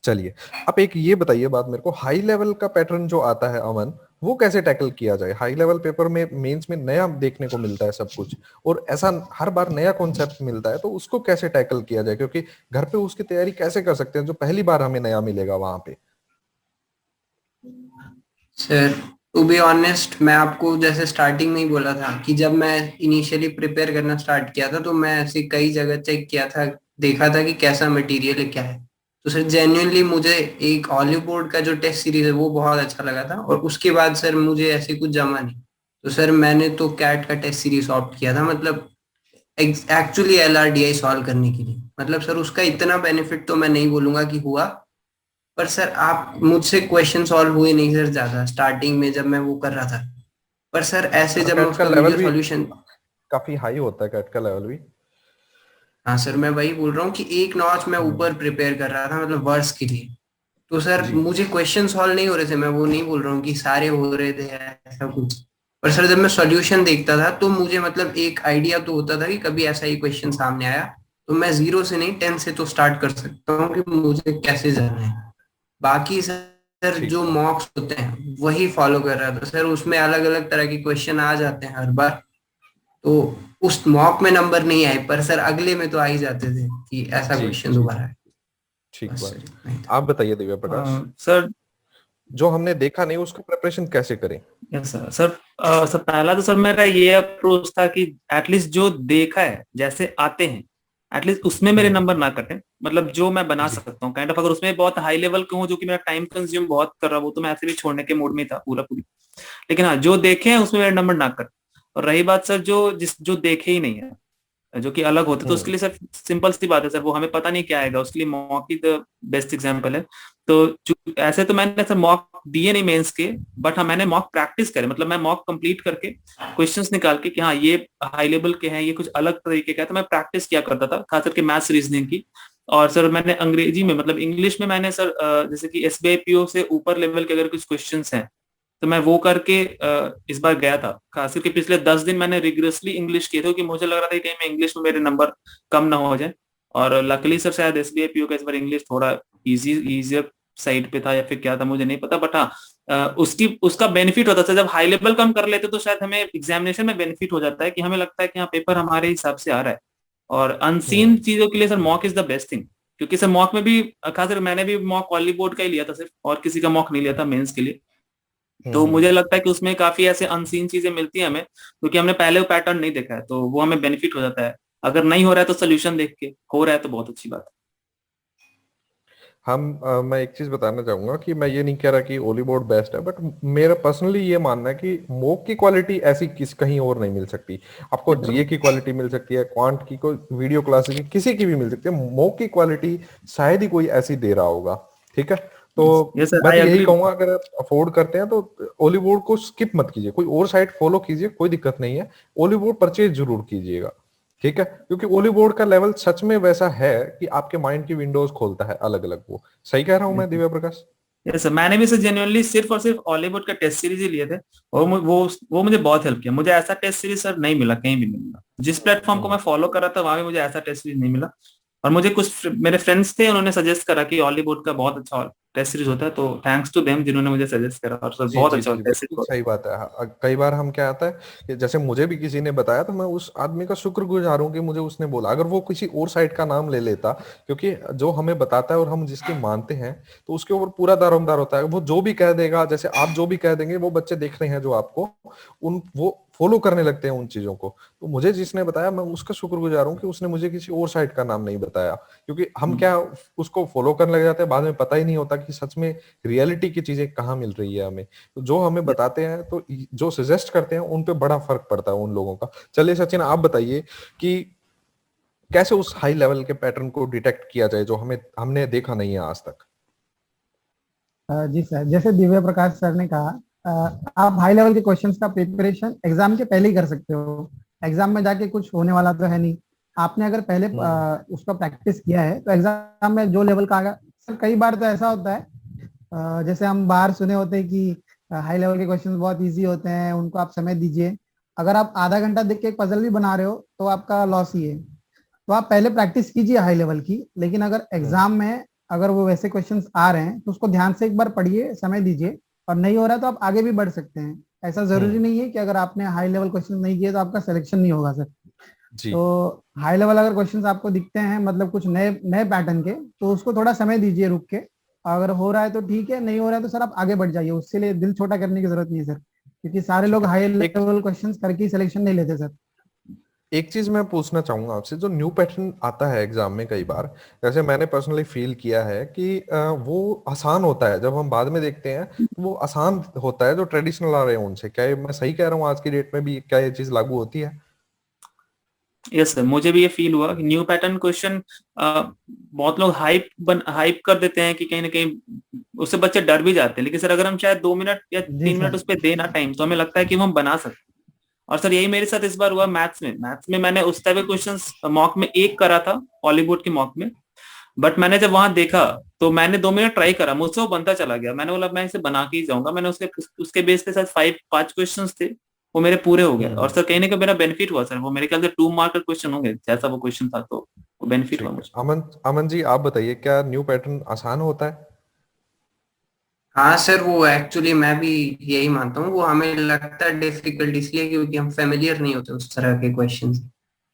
[SPEAKER 1] चलिए अब एक ये बताइए बात मेरे को, हाई लेवल का पैटर्न जो आता है अमन, वो कैसे टैकल किया जाए। हाई लेवल पेपर में मेंस में नया देखने को मिलता है सब कुछ, और ऐसा हर बार नया कॉन्सेप्ट मिलता है, तो उसको कैसे टैकल किया जाए, क्योंकि घर पे उसकी तैयारी कैसे कर सकते हैं जो पहली बार हमें नया मिलेगा वहां पे।
[SPEAKER 3] सर टू बी ऑनेस्ट, मैं आपको जैसे स्टार्टिंग में ही बोला था कि जब मैं इनिशियली प्रिपेयर करना स्टार्ट किया था तो मैं ऐसे कई जगह चेक किया था, देखा था कि कैसा मटेरियल है, क्या है। तो सर जेन्युइनली मुझे एक ऑलिव बोर्ड का जो टेस्ट सीरीज है वो बहुत अच्छा लगा था, और उसके बाद सर मुझे ऐसे कुछ जमा नहीं। तो सर मैंने तो कैट का टेस्ट सीरीज ऑप्ट किया था, मतलब एक्चुअली LRDI सॉल्व करने के लिए। मतलब सर उसका इतना बेनिफिट तो मैं नहीं बोलूंगा कि हुआ, पर सर आप मुझसे क्वेश्चन सॉल्व हुए नहीं सर ज्यादा स्टार्टिंग में जब मैं वो कर रहा था। पर सर ऐसे
[SPEAKER 1] और
[SPEAKER 3] जब मैं
[SPEAKER 1] कैट का
[SPEAKER 3] उसका
[SPEAKER 1] लेवल
[SPEAKER 3] वीडियो
[SPEAKER 1] भी
[SPEAKER 3] सॉल्यूशन।
[SPEAKER 1] काफी हाई होता है, कैट का लेवल भी।
[SPEAKER 3] हाँ सर मैं वही बोल रहा हूँ कि एक नॉच मैं
[SPEAKER 1] हम्म,
[SPEAKER 3] ऊपर प्रिपेयर कर रहा था, मतलब वर्ड्स के लिए। तो सर
[SPEAKER 1] जी
[SPEAKER 3] मुझे क्वेश्चन सॉल्व नहीं हो रहे थे, मैं वो नहीं बोल रहा हूँ कि सारे हो रहे थे ऐसा कुछ। पर सर जब मैं सॉल्यूशन देखता था तो मुझे मतलब एक आइडिया तो होता था कि कभी ऐसा ही क्वेश्चन सामने आया तो मैं 0 से नहीं 10 से तो स्टार्ट कर सकता हूँ कि मुझे कैसे जाना है। बाकी सर
[SPEAKER 1] ठीक
[SPEAKER 3] जो
[SPEAKER 1] बात।
[SPEAKER 3] मॉक्स होते हैं वही फॉलो कर रहा था सर, उसमें अलग अलग तरह के क्वेश्चन आ जाते हैं हर बार। तो उस मॉक में नंबर नहीं आए, पर सर अगले में तो आ ही जाते थे कि ऐसा
[SPEAKER 1] जी
[SPEAKER 3] क्वेश्चन
[SPEAKER 1] जी,
[SPEAKER 3] दोबारा है।
[SPEAKER 1] ठीक
[SPEAKER 3] बस
[SPEAKER 1] बात।
[SPEAKER 3] सर इतना ही था।
[SPEAKER 1] आप बताइए दिव्या प्रकाश।
[SPEAKER 4] सर
[SPEAKER 1] जो हमने देखा नहीं उसका प्रिपरेशन कैसे करें?
[SPEAKER 4] Yes sir. सर पहला तो सर मेरा ये अप्रोच था कि एटलीस्ट जो देखा है जैसे आते हैं एटलीस्ट उसमें मेरे नंबर ना कटें, मतलब जो मैं बना
[SPEAKER 1] जी।
[SPEAKER 4] सकता हूँ काइंड ऑफ, अगर उसमें बहुत हाई लेवल के हूँ जो कि मेरा टाइम कंज्यूम बहुत कर रहा है, वो तो मैं ऐसे भी छोड़ने के मूड में था पूरा पूरी। लेकिन हाँ, जो देखे हैं उसमें मेरा नंबर ना कटे। और रही बात सर जो देखे ही नहीं है, जो कि अलग होते, तो उसके लिए सर सिंपल सी बात है सर, वो हमें पता नहीं क्या आएगा, उसके लिए mock he the best example है। तो ऐसे तो मैंने सर मॉक दिए नहीं मेंस के, बट हाँ मैंने मॉक प्रैक्टिस करे, मतलब मैं मॉक कंप्लीट करके क्वेश्चंस निकाल के कि हाँ ये हाई लेवल के हैं, ये कुछ अलग तरीके का है, तो मैं प्रैक्टिस किया करता था खास करके मैथ्स रीजनिंग की। और सर मैंने अंग्रेजी में, मतलब इंग्लिश में मैंने सर जैसे कि एसबीआई पीओ से ऊपर लेवल के अगर कुछ क्वेश्चंस हैं तो मैं वो करके इस बार गया था। खास करके पिछले 10 दिन मैंने रिग्रेसली इंग्लिश किए थे क्योंकि मुझे लग रहा था कि कहीं मैं इंग्लिश में मेरे नंबर कम ना हो जाए। और लकली सर शायद एसबीआई पीओ का इस बार इंग्लिश थोड़ा इजियर साइड पे था या फिर क्या था मुझे नहीं पता, बट हाँ उसका बेनिफिट होता था जब हाई लेवल कम कर लेते तो शायद हमें एग्जामिनेशन में बेनिफिट हो जाता है कि हमें लगता है कि हाँ पेपर हमारे हिसाब से आ रहा है। और अनसीन चीजों के लिए sir mock is the best thing, क्योंकि सर मॉक में भी खासकर मैंने भी मॉक वॉली बोर्ड का ही लिया था सिर्फ, और किसी का मॉक नहीं लिया था मेंस के लिए। तो मुझे लगता है कि उसमें काफी ऐसे अनसीन चीजें मिलती हैं हमें, क्योंकि हमने पहले वो पैटर्न नहीं देखा है, तो वो हमें बेनिफिट हो जाता है। अगर नहीं हो रहा है तो सोल्यूशन देख के, हो रहा है तो बहुत अच्छी बात है।
[SPEAKER 1] मैं एक चीज बताना चाहूंगा कि मैं ये नहीं कह रहा कि ओली बोर्ड बेस्ट है, बट मेरा पर्सनली ये मानना है कि मॉक की क्वालिटी ऐसी कहीं और नहीं मिल सकती। आपको जीए की क्वालिटी मिल सकती है, क्वांट की, कोई वीडियो क्लासेस की, किसी की भी मिल सकती है। मॉक की क्वालिटी शायद ही कोई ऐसी दे रहा होगा। ठीक है, तो
[SPEAKER 4] यस सर,
[SPEAKER 1] मैं
[SPEAKER 4] आई
[SPEAKER 1] तो यही
[SPEAKER 4] एग्री।
[SPEAKER 1] कहूंगा अगर आप अफोर्ड करते हैं तो ओली बोर्ड को स्किप मत कीजिए, कोई और साइट फॉलो कीजिए, कोई दिक्कत नहीं है। ओली बोर्ड परचेज जरूर कीजिएगा, ठीक है, क्योंकि ओली बोर्ड का लेवल सच में वैसा है कि आपके माइंड की विंडोज खोलता है अलग अलग। वो सही कह रहा हूं मैं दिव्या प्रकाश?
[SPEAKER 4] यस सर, मैंने भी सर जेन्युइनली सिर्फ और सिर्फ हॉलीवुड का टेस्ट सीरीज ही लिए थे, और वो मुझे बहुत हेल्प किया। मुझे ऐसा टेस्ट सीरीज सर नहीं मिला, कहीं भी नहीं मिला। जिस प्लेटफॉर्म को मैं फॉलो कर रहा था वहां भी मुझे ऐसा टेस्ट सीरीज नहीं मिला। और मुझे कुछ मेरे फ्रेंड्स थे, उन्होंने सजेस्ट करा कि हॉलीवुड का बहुत अच्छा टेस्ट सीरीज होता है, तो थैंक्स टू देम जिन्होंने मुझे सजेस्ट करा, और सर
[SPEAKER 1] जी
[SPEAKER 4] बहुत
[SPEAKER 1] जी
[SPEAKER 4] अच्छा
[SPEAKER 1] जी,
[SPEAKER 4] टेस्ट
[SPEAKER 1] बिल्कुल
[SPEAKER 4] सीरीज।
[SPEAKER 1] सही बात है। कई बार हम क्या आता है कि जैसे मुझे भी किसी ने बताया तो मैं उस आदमी का शुक्रगुजार हूं कि मुझे उसने बोला। अगर वो किसी और साइट का नाम ले लेता, क्योंकि जो हमें बताता है और हम जिसकी मानते हैं तो उसके ऊपर पूरा दारोमदार होता है। वो जो भी कह देगा, जैसे आप जो भी कह देंगे, वो बच्चे देख रहे हैं जो आपको, उन वो फॉलो करने लगते हैं उन चीजों को। तो मुझे जिसने बताया मैं उसका शुक्रगुजार हूं कि उसने मुझे किसी और साइट का नाम नहीं बताया, क्योंकि हम क्या उसको फॉलो करने लग जाते हैं, बाद में पता ही नहीं होता कि सच में रियलिटी की चीजें कहाँ मिल रही है हमें। तो जो हमें बताते हैं, तो जो सजेस्ट करते हैं, उन पे बड़ा फर्क पड़ता है उन लोगों का। चलिए सचिन, आप बताइए कि कैसे उस हाई लेवल के पैटर्न को डिटेक्ट किया जाए जो हमने देखा नहीं है आज तक।
[SPEAKER 2] जी सर, जैसे दिव्य प्रकाश सर ने कहा, आप हाई लेवल के क्वेश्चंस का प्रिपरेशन एग्जाम के पहले ही कर सकते हो। एग्जाम में जाके कुछ होने वाला तो है नहीं। आपने अगर पहले उसका प्रैक्टिस किया है तो एग्जाम में जो लेवल का आएगा। सर कई बार तो ऐसा होता है, जैसे हम बाहर सुने होते हैं कि हाई लेवल के क्वेश्चंस बहुत इजी होते हैं, उनको आप समय दीजिए। अगर आप आधा घंटा देख के एक पजल भी बना रहे हो तो आपका लॉस ही है। तो आप पहले प्रैक्टिस कीजिए हाई लेवल की, लेकिन अगर एग्जाम में अगर वो वैसे क्वेश्चंस आ रहे हैं तो उसको ध्यान से एक बार पढ़िए, समय दीजिए। और नहीं हो रहा तो आप आगे भी बढ़ सकते हैं। ऐसा जरूरी नहीं है कि अगर आपने हाई लेवल क्वेश्चन नहीं किए तो आपका सिलेक्शन नहीं होगा सर।
[SPEAKER 1] जी।
[SPEAKER 2] तो हाई लेवल अगर क्वेश्चंस आपको दिखते हैं, मतलब कुछ नए नए पैटर्न के, तो उसको थोड़ा समय दीजिए रुक के। अगर हो रहा है तो ठीक है, नहीं हो रहा है तो सर आप आगे बढ़ जाइए। उसके लिए दिल छोटा करने की जरूरत नहीं है सर, क्योंकि सारे
[SPEAKER 1] ठीक
[SPEAKER 2] लोग
[SPEAKER 1] है।
[SPEAKER 2] हाई
[SPEAKER 1] एक
[SPEAKER 2] लेवल क्वेश्चंस करके सिलेक्शन नहीं लेते सर।
[SPEAKER 1] एक चीज मैं पूछना चाहूंगा आपसे, जो न्यू पैटर्न आता है एग्जाम में कई बार, जैसे मैंने पर्सनली फील किया है कि वो आसान होता है, जब हम बाद में देखते हैं तो वो आसान होता है जो ट्रेडिशनल आ रहे हैं उनसे। क्या मैं सही कह रहा हूँ? आज की डेट में भी क्या ये चीज लागू होती है?
[SPEAKER 4] यस सर, मुझे भी ये फील हुआ कि न्यू पैटर्न क्वेश्चन बहुत लोग हाइप कर देते हैं कि कहीं ना कहीं उससे बच्चे डर भी जाते हैं, लेकिन सर अगर हम शायद 2 मिनट या
[SPEAKER 2] जी
[SPEAKER 4] 3 मिनट
[SPEAKER 2] सर।
[SPEAKER 4] उस पर देना टाइम, तो हमें लगता है कि वो हम बना सकते हैं। और सर यही मेरे साथ इस बार हुआ मैथ्स में मैंने उस टाइप के क्वेश्चंस मॉक में एक करा था, हॉलीवुड के मॉक में। बट मैंने जब वहां देखा तो मैंने 2 मिनट ट्राई करा, मुझसे वो बनता चला गया। मैंने बोला मैं इसे बना के ही जाऊंगा। मैंने उसके बेस पे शायद 5 क्वेश्चंस थे, वो मेरे पूरे हो गए। और सर कहीं ना कहीं मेरा बेनिफिट हुआ सर, वो मेरे ख्याल से 2 मार्क का क्वेश्चन होंगे जैसा वो क्वेश्चन था, तो वो बेनिफिट हुआ
[SPEAKER 1] ठीक है,
[SPEAKER 4] मुझे।
[SPEAKER 1] अमन अमन जी आप बताइए, क्या न्यू पैटर्न आसान होता है?
[SPEAKER 3] हाँ सर, वो एक्चुअली मैं भी यही मानता हूँ। वो हमें लगता है डिफिकल्ट इसलिए क्योंकि हम फेमिलियर नहीं होते उस तरह के क्वेश्चन से।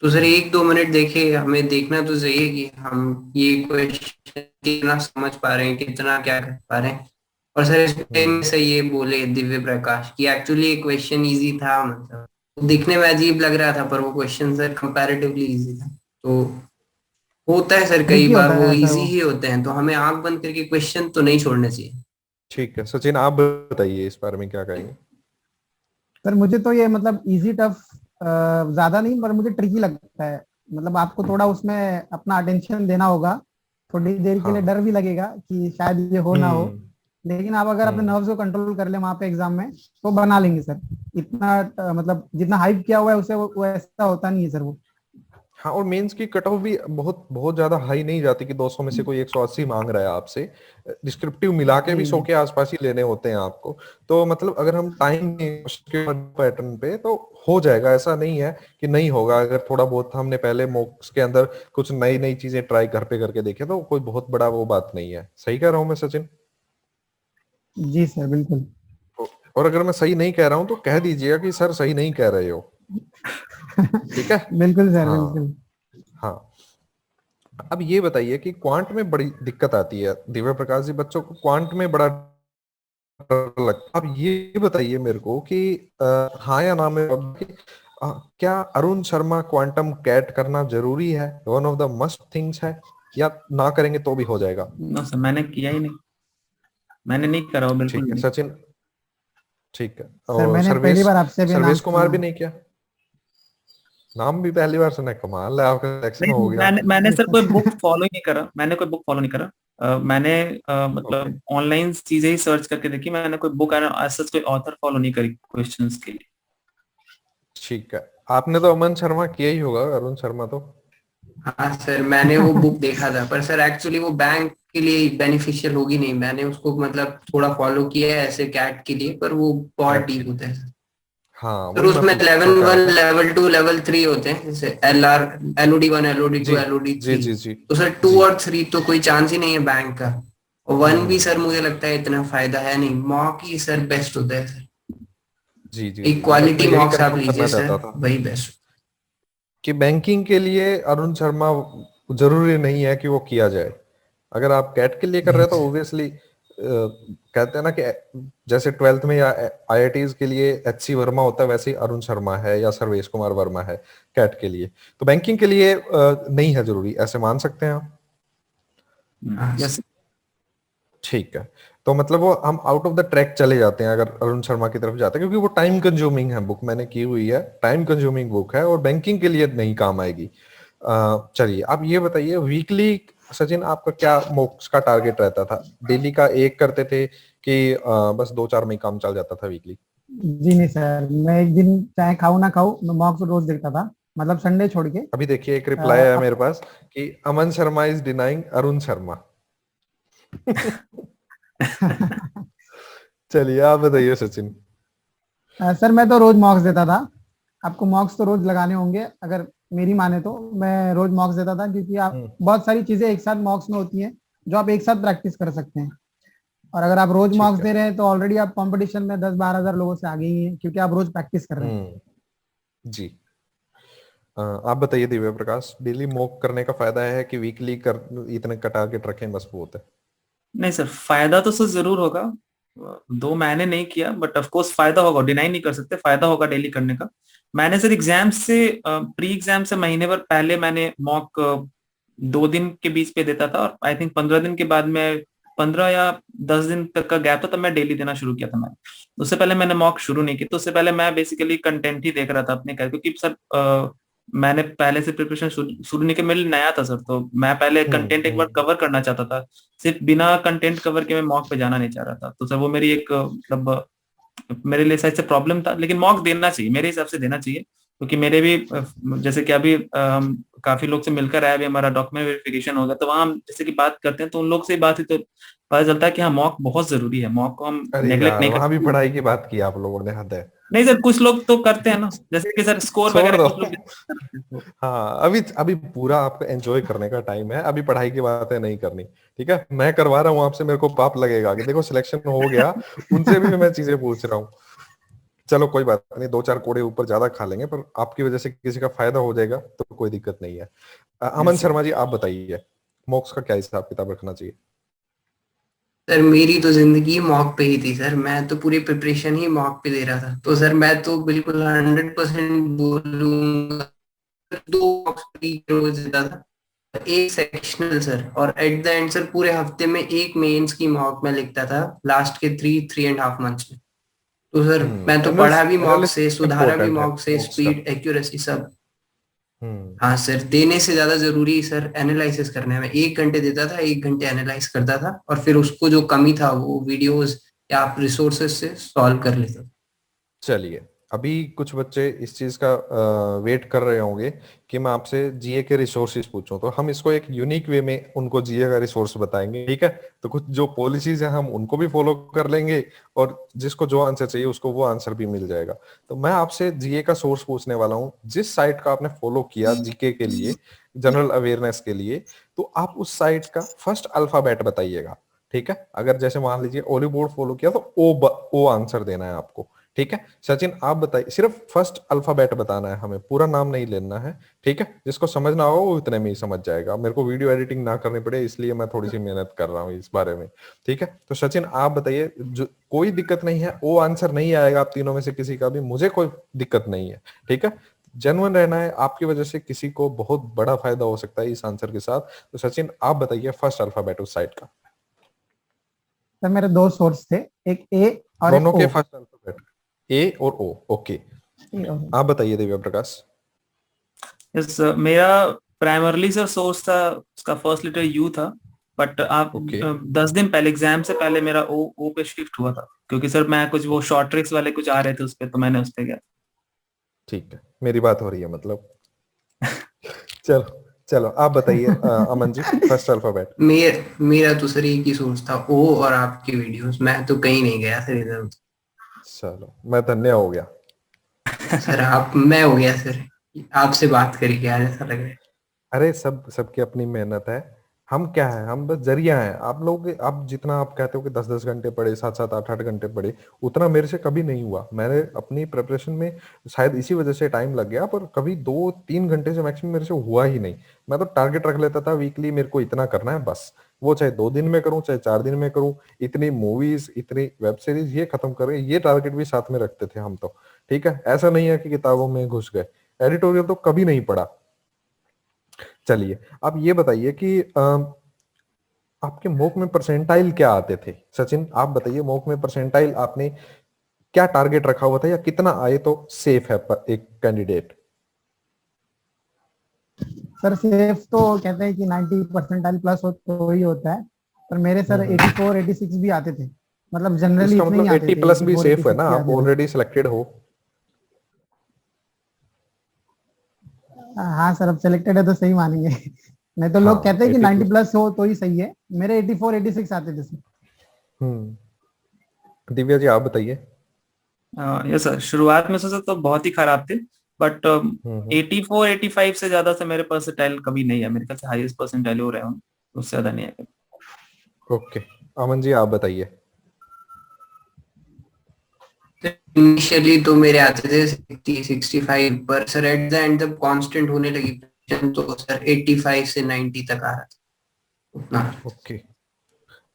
[SPEAKER 3] तो सर 1-2 मिनट देखे, हमें देखना तो चाहिए कि हम ये क्वेश्चन कितना समझ पा रहे हैं, कितना क्या कर पा रहे हैं। और सर इसमें में से ये बोले दिव्य प्रकाश कि एक्चुअली क्वेश्चन इजी था, मतलब वो दिखने में अजीब लग रहा था पर वो क्वेश्चन सर कंपैरेटिवली इजी था। तो होता है सर, कई
[SPEAKER 2] ट्रिकी
[SPEAKER 3] बार
[SPEAKER 2] होता
[SPEAKER 3] वो
[SPEAKER 2] है सर
[SPEAKER 3] इजी
[SPEAKER 2] वो।
[SPEAKER 3] ही होते हैं, तो हमें आंख बंद करके क्वेश्चन तो नहीं छोड़ने चाहिए।
[SPEAKER 1] ठीक है सचिन, आप बताइए इस बारे में क्या कहेंगे।
[SPEAKER 2] सर मुझे तो ये मतलब इजी टफ ज्यादा नहीं, पर मुझे ट्रिकी लगता है। मतलब आपको थोड़ा उसमें अपना अटेंशन देना होगा, थोड़ी देर के लिए
[SPEAKER 1] हाँ।
[SPEAKER 2] डर भी लगेगा कि शायद ये हो ना हो,
[SPEAKER 1] हम्म।
[SPEAKER 2] लेकिन आप अगर अपने
[SPEAKER 1] हम्म।
[SPEAKER 2] नर्व्स को कंट्रोल कर ले वहां पे एग्जाम में तो बना लेंगे सर। इतना मतलब जितना हाइप किया हुआ है उसे वो ऐसा होता नहीं है सर वो।
[SPEAKER 1] हाँ, और मेंस की कट ऑफ भी बहुत बहुत ज्यादा हाई नहीं जाती कि 200 में से कोई 180 मांग रहा है आपसे। डिस्क्रिप्टिव मिला के भी
[SPEAKER 2] जी
[SPEAKER 1] 100 के आसपास ही लेने होते हैं आपको। तो मतलब अगर हम टाइम पैटर्न पे तो हो जाएगा, ऐसा नहीं है कि नहीं होगा। अगर थोड़ा बहुत हमने पहले मॉक्स के अंदर कुछ नई नई चीजें ट्राई घर पे करके देखे तो कोई बहुत बड़ा वो बात नहीं है। सही कह रहा हूँ मैं सचिन?
[SPEAKER 2] जी सर बिल्कुल।
[SPEAKER 1] और अगर मैं सही नहीं कह रहा हूँ तो कह दीजिएगा कि सर सही नहीं कह रहे हो। ठीक है।
[SPEAKER 2] बिल्कुल सर
[SPEAKER 1] हाँ।
[SPEAKER 2] बिल्कुल।
[SPEAKER 1] हाँ। अब ये बताइए कि क्वांट में बड़ी दिक्कत आती है दिव्य प्रकाश जी, बच्चों को क्वांट में बड़ा डर लगता है। अब ये बताइए मेरे को कि हाँ या ना में कि क्या अरुण शर्मा क्वांटम कैट करना जरूरी है, one of the must things है, या ना करेंगे तो भी हो जाएगा?
[SPEAKER 4] नो सर, मैंने किया ही नहीं, मैंने नहीं करा वो, बिल्कुल
[SPEAKER 1] ठीक है
[SPEAKER 4] नहीं।
[SPEAKER 1] सचिन। ठीक है।
[SPEAKER 2] सर
[SPEAKER 1] और
[SPEAKER 2] मैंने पहली
[SPEAKER 1] सर्वेश,
[SPEAKER 2] बार आपसे भी नाम
[SPEAKER 1] सर्वेश कुमार
[SPEAKER 2] सुना
[SPEAKER 1] भी
[SPEAKER 2] है।
[SPEAKER 1] नहीं किया? नाम भी पहली बार सुना है, कमाल है, आपका सिलेक्शन हो
[SPEAKER 4] नहीं,
[SPEAKER 1] गया।
[SPEAKER 4] मैंने सर कोई बुक फॉलो ही नहीं करा, मैंने कोई बुक फॉलो नहीं करा। मैंने
[SPEAKER 1] ओके।
[SPEAKER 4] मतलब ऑनलाइन चीजें ही सर्च करके देखी, मैंने कोई बुक ऐसा कोई ऑथर फॉलो नहीं करी क्वेश्चंस के लिए।
[SPEAKER 1] ठीक है। आपने तो अमन शर्मा किया ही होगा, अरुण शर्मा तो।
[SPEAKER 3] हाँ सर, मैंने वो बुक देखा था पर सर एक्चुअली वो बैंक के लिए बेनिफिशियल होगी नहीं। मैंने उसको मतलब थोड़ा फॉलो किया है ऐसे कैट के लिए, पर वो बहुत
[SPEAKER 1] कैट के
[SPEAKER 3] डीप
[SPEAKER 1] लिए।
[SPEAKER 3] होता है सर।
[SPEAKER 1] हाँ,
[SPEAKER 3] फिर
[SPEAKER 1] वही मैं
[SPEAKER 3] उसमें लेवल
[SPEAKER 1] पूछना चाह रहा
[SPEAKER 3] 1,
[SPEAKER 1] था।
[SPEAKER 3] लेवल 2, लेवल 3 होते हैं, जैसे LR, LOD 1, LOD 2,
[SPEAKER 1] जी
[SPEAKER 3] LOD
[SPEAKER 1] जी
[SPEAKER 3] 3।
[SPEAKER 1] जी जी
[SPEAKER 3] तो सर 2
[SPEAKER 1] जी।
[SPEAKER 3] और 3 तो कोई चांस ही नहीं है बैंक का। और 1 भी
[SPEAKER 1] हम्म।
[SPEAKER 3] सर मुझे लगता है इतना फायदा है नहीं, मॉक ही सर बेस्ट होता है सर।
[SPEAKER 1] जी जी
[SPEAKER 3] एक
[SPEAKER 1] जी, मैं
[SPEAKER 3] क्वालिटी
[SPEAKER 1] यही
[SPEAKER 3] मॉक्स आप
[SPEAKER 1] कंफर्म
[SPEAKER 3] लीजिए
[SPEAKER 1] करना
[SPEAKER 3] सर,
[SPEAKER 1] चाहता था
[SPEAKER 3] वही बेस्ट।
[SPEAKER 1] कि बैंकिंग के लिए अरुण शर्मा जरूरी नहीं है कि वो किया जाए। अगर आप कैट के लिए कर रहे हो तो ऑब्वियसली कहते हैं ना कि जैसे 12th में या आईआईटीज के लिए एचसी वर्मा होता है, वैसे ही अरुण शर्मा है या सर्वेश कुमार वर्मा है कैट के लिए। तो बैंकिंग के लिए नहीं है जरूरी, ऐसे मान सकते हैं आप?
[SPEAKER 3] हाँ
[SPEAKER 4] यस।
[SPEAKER 1] ठीक है। तो मतलब वो हम आउट ऑफ द ट्रैक चले जाते हैं अगर अरुण शर्मा की तरफ जाते हैं, क्योंकि वो टाइम कंज्यूमिंग है, बुक मैंने की हुई है, टाइम कंज्यूमिंग बुक है और बैंकिंग के लिए नहीं काम आएगी। चलिए आप ये बताइए, वीकली सचिन आपका क्या मोक्स का टारगेट रहता था? डेली का एक करते थे कि बस 2-4 में ही काम चल जाता था वीकली?
[SPEAKER 2] जी नहीं सर, मैं एक दिन चाहे खाऊं ना खाऊं, मैं मॉक्स रोज देखता था, मतलब संडे छोड़ के।
[SPEAKER 1] अभी देखिए एक रिप्लाई आया
[SPEAKER 2] अ,
[SPEAKER 1] मेरे पास कि अमन शर्मा इज डिनाइंग अरुण शर्मा। चलिए आप बताइए सचिन।
[SPEAKER 2] सर मैं तो रोज मॉक्स देता था। आपको मॉक्स तो रोज लगाने होंगे, अगर मेरी माने तो मैं रोज मॉक्स देता था, क्योंकि आप
[SPEAKER 1] हम्म।
[SPEAKER 2] बहुत सारी चीजें एक साथ मॉक्स में होती हैं जो आप एक साथ प्रैक्टिस कर सकते हैं। और अगर आप रोज
[SPEAKER 1] ठीक
[SPEAKER 2] मॉक्स
[SPEAKER 1] है।
[SPEAKER 2] दे रहे हैं तो ऑलरेडी आप कंपटीशन में 10-12 हजार लोगों से आगे ही हैं, क्योंकि आप रोज प्रैक्टिस कर रहे हैं।
[SPEAKER 1] जी। आप बताइए दिव्य प्रकाश, डेली मॉक करने का फायदा है कि वीकली कर इतने का टारगेट रखें मजबूत है?
[SPEAKER 4] नहीं सर, फायदा तो सर जरूर होगा। दो मैंने नहीं किया बट ऑफ कोर्स फायदा होगा, डिनाई नहीं कर सकते, फायदा होगा डेली करने का। मैंने सर एग्जाम से प्री एग्जाम से महीने भर पहले मैंने मॉक 2 दिन के बीच पे देता था, और आई थिंक 15 दिन के बाद में, 15 या 10 दिन तक का गैप था तब मैं डेली देना शुरू किया था मैंने। उससे पहले मैंने मॉक शुरू नहीं की, तो उससे पहले मैं बेसिकली कंटेंट ही देख रहा था अपने कर, क्योंकि सर मैंने पहले से प्रिपरेशन शुरू नहीं किया, मेरे लिए नया था सर, तो मैं पहले कंटेंट एक बार
[SPEAKER 1] हम्म।
[SPEAKER 4] कवर करना चाहता था। सिर्फ बिना कंटेंट कवर के मैं मॉक पे जाना नहीं चाह रहा था, तो सर वो मेरी एक मतलब मेरे लिए शायद से प्रॉब्लम था। लेकिन मॉक देना चाहिए, मेरे हिसाब से देना चाहिए, क्योंकि मेरे भी जैसे कि अभी हम काफी लोग से मिलकर आया, अभी हमारा डॉक्यूमेंट वेरिफिकेशन होगा, तो वहाँ हम जैसे कि बात करते हैं तो उन लोग से बात ही तो पता चलता है कि हाँ मॉक बहुत जरूरी है, मॉक को हम
[SPEAKER 1] अरे
[SPEAKER 4] नेग्लेक्ट
[SPEAKER 1] यार,
[SPEAKER 4] नहीं कर
[SPEAKER 1] वहां भी
[SPEAKER 4] सकते।
[SPEAKER 1] पढ़ाई की बात की आप लोगों ने, हद है।
[SPEAKER 4] नहीं सर, कुछ लोग तो करते हैं ना, जैसे कि सर स्कोर
[SPEAKER 1] छोड़
[SPEAKER 4] वगैरह
[SPEAKER 1] दो।
[SPEAKER 4] कुछ लोग करते हैं, तो
[SPEAKER 1] हाँ, अभी अभी पूरा आपको एंजॉय करने का टाइम है, अभी पढ़ाई की बातें नहीं करनी। ठीक है, मैं करवा रहा हूँ आपसे, मेरे को पाप लगेगा कि देखो सिलेक्शन हो गया, उनसे भी मैं चीजें पूछ रहा हूँ। चलो कोई बात नहीं, 2-4 कोड़े ऊपर ज्यादा खा लेंगे, पर आपकी वजह से किसी का फायदा हो जाएगा तो कोई दिक्कत नहीं है। अमन
[SPEAKER 4] यस सर।
[SPEAKER 1] शर्मा जी आप बताइए, मॉक्स का क्या हिसाब किताब रखना चाहिए?
[SPEAKER 3] सर मेरी तो जिंदगी मॉक पे ही थी सर, मैं तो पूरी प्रिपरेशन ही मॉक पे दे रहा था, तो सर मैं तो बिल्कुल 100% बोलूंगा, 2 रोज देता था, एक सेक्शनल सर, और एट द एंड सर पूरे हफ्ते में एक मेंस की मॉक में लिखता था लास्ट के 3.5 मंथ्स में। तो सर मैं तो पढ़ा भी मॉक से,
[SPEAKER 1] एनालिसिस
[SPEAKER 3] सुधारा भी
[SPEAKER 1] इम्पोर्टेंट है
[SPEAKER 3] मॉक से,
[SPEAKER 1] नोट्स का।
[SPEAKER 3] स्पीड एक्यूरेसी सब।
[SPEAKER 1] हम्म।
[SPEAKER 3] हाँ सर, देने से ज्यादा जरूरी सर एनालिसिस करने में, 1 घंटे देता था, 1 घंटे एनालाइज करता था, और फिर उसको जो कमी था वो वीडियोस या आप रिसोर्सेज से सॉल्व कर लेते थे।
[SPEAKER 1] चलिए, अभी कुछ बच्चे इस चीज का वेट कर रहे होंगे कि मैं आपसे जीए के रिसोर्सेज पूछूं, तो हम इसको एक यूनिक वे में उनको जीए का रिसोर्स बताएंगे, ठीक है। तो कुछ जो पॉलिसीज है हम उनको भी फॉलो कर लेंगे, और जिसको जो आंसर चाहिए उसको वो आंसर भी मिल जाएगा। तो मैं आपसे जीए का सोर्स पूछने वाला हूँ, जिस साइट का आपने फॉलो किया जीके के लिए, जनरल अवेयरनेस के लिए, तो आप उस साइट का फर्स्ट अल्फाबेट बताइएगा, ठीक है। अगर जैसे मान लीजिए ओली बोर्ड फॉलो किया तो ओ आंसर देना है आपको, ठीक है। सचिन आप बताइए, सिर्फ फर्स्ट अल्फाबेट बताना है हमें, पूरा नाम नहीं लेना है, ठीक है। जिसको समझना होगा वो इतने में ही समझ जाएगा, मेरे को वीडियो एडिटिंग ना करनी पड़े इसलिए मैं थोड़ी सी मेहनत कर रहा हूँ इस बारे में, ठीक है। तो सचिन आप बताइए, जो कोई दिक्कत नहीं है, वो आंसर नहीं आएगा आप तीनों में से किसी का भी, मुझे कोई दिक्कत नहीं है, ठीक है। जेन्युइन रहना है, आपकी वजह से किसी को बहुत बड़ा फायदा हो सकता है इस आंसर के साथ। तो सचिन आप बताइए फर्स्ट अल्फाबेट उस साइट का।
[SPEAKER 2] सर मेरे दो सोर्स थे, एक ए और
[SPEAKER 1] दोनों
[SPEAKER 2] एक
[SPEAKER 1] के
[SPEAKER 2] ओ।
[SPEAKER 1] फर्स्ट अल्फाबेट, ए और ओ, ओके। आप बताइए दिव्या प्रकाश।
[SPEAKER 4] यस, मेरा प्राइमरली सर सोर्स था, उसका फर्स्ट लेटर यू था, बट आप
[SPEAKER 1] ओके
[SPEAKER 4] 10 दिन पहले एग्जाम से पहले मेरा ओ पे शिफ्ट हुआ था, क्योंकि सर मैं कुछ वो शॉर्ट ट्रिक्स वाले कुछ आ रहे थे उस पे, तो मैंने उस पे गया।
[SPEAKER 1] ठीक है, मेरी बात हो रही है मतलब। चलो चलो आप बताइए अमन जी, फर्स्ट अल्फाबेट।
[SPEAKER 3] मेरा तो सर एक ही सोच था, ओ और आपकी वीडियोस, मैं तो कहीं नहीं गया सर इधर उधर।
[SPEAKER 1] चलो मैं धन्य हो गया।
[SPEAKER 3] सर आप, मैं हो गया सर, आपसे बात करके आज ऐसा लग रहा है।
[SPEAKER 1] अरे सब सबकी अपनी मेहनत है, हम क्या है, हम बस जरिया हैं। आप लोग, आप जितना आप कहते हो कि 10-10 घंटे पढ़े, 7-7 8-8 घंटे पढ़े, उतना मेरे से कभी नहीं हुआ। मैंने अपनी प्रिपरेशन में शायद इसी वजह से टाइम लग गया, पर कभी 2-3 घंटे से मैक्सिमम मेरे से हुआ ही नहीं। मैं तो टारगेट रख लेता था वीकली, मेरे को इतना करना है बस, वो चाहे 2 दिन में करूं चाहे 4 दिन में करूं, इतनी मूवीज इतनी वेब सीरीज ये खत्म करें, ये टारगेट भी साथ में रखते थे हम तो, ठीक है। ऐसा नहीं है कि किताबों में घुस गए, एडिटोरियल तो कभी नहीं पढ़ा। चलिए आप ये बताइए कि आपके मॉक में परसेंटाइल क्या आते थे। सचिन आप बताइए, मॉक में परसेंटाइल आपने क्या टारगेट रखा हुआ था, या कितना आए तो सेफ है पर एक कैंडिडेट।
[SPEAKER 2] सर सेफ तो कहते हैं कि 90 परसेंटाइल प्लस हो तो ही होता है, पर मेरे सर
[SPEAKER 1] हम्म।
[SPEAKER 2] 84 86 भी आते थे, मतलब जनरली
[SPEAKER 1] इसका
[SPEAKER 2] इतने ही
[SPEAKER 1] मतलब
[SPEAKER 2] आते
[SPEAKER 1] 80
[SPEAKER 2] थे,
[SPEAKER 1] प्लस भी
[SPEAKER 2] 84
[SPEAKER 1] सेफ है
[SPEAKER 2] 86
[SPEAKER 1] ना,
[SPEAKER 2] ही
[SPEAKER 1] आप
[SPEAKER 2] आते थे।
[SPEAKER 1] ऑलरेडी सिलेक्टेड हो।
[SPEAKER 2] हाँ सर, अब सिलेक्टेड है तो सही मानेंगे। नहीं तो लोग
[SPEAKER 1] हाँ
[SPEAKER 2] कहते हैं कि
[SPEAKER 1] 80
[SPEAKER 2] 90
[SPEAKER 1] प्लस।
[SPEAKER 2] प्लस हो तो ही सही है। मेरे 84 86 आते थे सर।
[SPEAKER 1] दिव्या जी आप बताइए।
[SPEAKER 4] यस सर, शुरुआत में सोचा तो बहुत ही खराब थे, बट
[SPEAKER 1] हम्म।
[SPEAKER 4] 84 85 से ज्यादा से मेरे परसेंटाइल कभी नहीं है, मेरे ख्याल से हाईएस्ट परसेंटाइल हो रहे हैं, उससे ज्यादा नहीं है।
[SPEAKER 1] ओके अमन जी आप बताइए।
[SPEAKER 3] इनिशियली तो मेरे आते थे 60 65, पर सर एट द एंड जब कांस्टेंट होने लगी तो सर 85 से 90 तक आ रहा था उतना।
[SPEAKER 1] ओके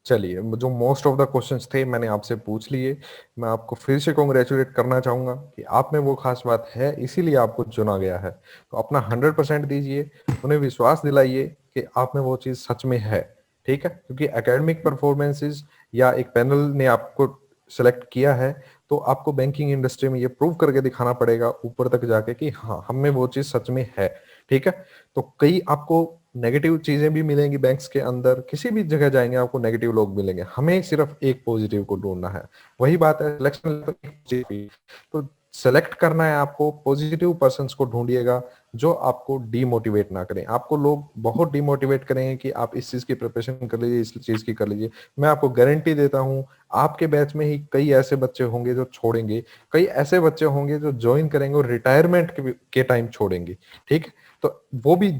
[SPEAKER 1] चलिए, जो मोस्ट ऑफ द क्वेश्चंस थे मैंने आपसे पूछ लिए। मैं आपको फिर से कॉन्ग्रेचुलेट करना चाहूंगा कि आप में वो खास बात है, इसीलिए आपको चुना गया है। तो अपना 100% दीजिए, उन्हें विश्वास दिलाइए कि आप में वो चीज़ सच में है, ठीक है। क्योंकि एकेडमिक परफॉर्मेंसेस या एक पैनल ने आपको सेलेक्ट किया है, तो आपको बैंकिंग इंडस्ट्री में ये प्रूव करके दिखाना पड़ेगा ऊपर तक जाके कि हाँ हम में वो चीज़ सच में है, ठीक है। तो कई आपको नेगेटिव चीजें भी मिलेंगी, बैंक्स के अंदर किसी भी जगह जाएंगे आपको नेगेटिव लोग मिलेंगे, हमें सिर्फ एक पॉजिटिव को ढूंढना है। वही बात है सिलेक्शन, तो सेलेक्ट करना है आपको, पॉजिटिव पर्संस को ढूंढिएगा जो आपको डीमोटिवेट ना करें। आपको लोग बहुत डीमोटिवेट करेंगे कि आप इस चीज की प्रिपरेशन कर लीजिए, इस चीज की कर लीजिए। मैं आपको गारंटी देता हूं आपके बैच में ही कई ऐसे बच्चे होंगे जो छोड़ेंगे, कई ऐसे बच्चे होंगे जो ज्वाइन करेंगे और रिटायरमेंट के टाइम छोड़ेंगे, ठीक है। तो वो भी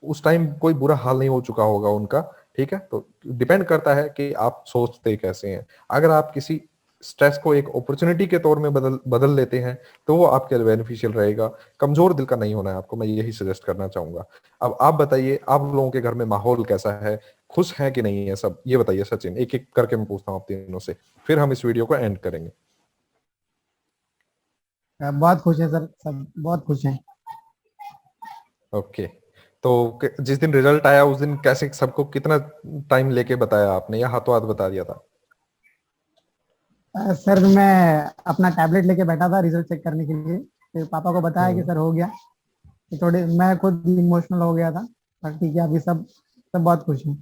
[SPEAKER 1] उस टाइम कोई बुरा हाल नहीं हो चुका होगा उनका, ठीक है। तो डिपेंड करता है कि आप सोचते कैसे हैं। अगर आप किसी स्ट्रेस को एक अपॉर्चुनिटी के तौर में बदल बदल लेते हैं तो वो आपके लिए बेनिफिशियल रहेगा। कमजोर दिल का नहीं होना है आपको, मैं यही सजेस्ट करना चाहूंगा। अब आप बताइए, आप लोगों के घर में माहौल कैसा है, खुश हैं कि नहीं है सब, ये बताइए सचिन, एक एक करके मैं पूछता हूँ आप तीनों से, फिर हम इस वीडियो को एंड करेंगे।
[SPEAKER 2] बहुत खुश है सर, सब बहुत खुश हैं।
[SPEAKER 1] ओके, तो जिस दिन रिजल्ट आया उस दिन कैसे सबको कितना टाइम लेके बताया आपने, या हाथों हाथ बता दिया था?
[SPEAKER 2] सर मैं अपना टैबलेट लेके बैठा था रिजल्ट चेक करने के लिए, फिर पापा को बताया कि सर हो गया, तो थोड़े मैं खुद इमोशनल हो गया था। पर ठीक है, अभी सब सब बहुत खुश हैं।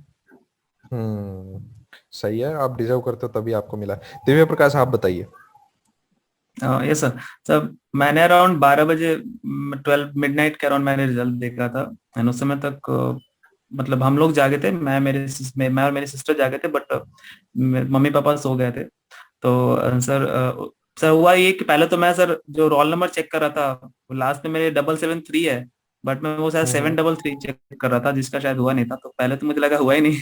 [SPEAKER 1] सही है, आप डिजर्व करते हो तभी आपको मिला। दिव्य प्रकाश आप बताइए।
[SPEAKER 4] Yes sir. सर मैंने अराउंड 12 बजे 12 मिडनाइट के अराउंड मैंने रिजल्ट देखा था, एंड उस समय तक मतलब हम लोग जागे थे, मैं और मेरी सिस्टर जागे थे, बट मम्मी पापा सो गए थे। तो सर हुआ ये कि पहले तो मैं सर जो रोल नंबर चेक कर रहा था, लास्ट में मेरे 773 है, बट मैं वो शायद 733 चेक कर रहा था, जिसका शायद हुआ नहीं था। तो पहले तो मुझे लगा हुआ ही नहीं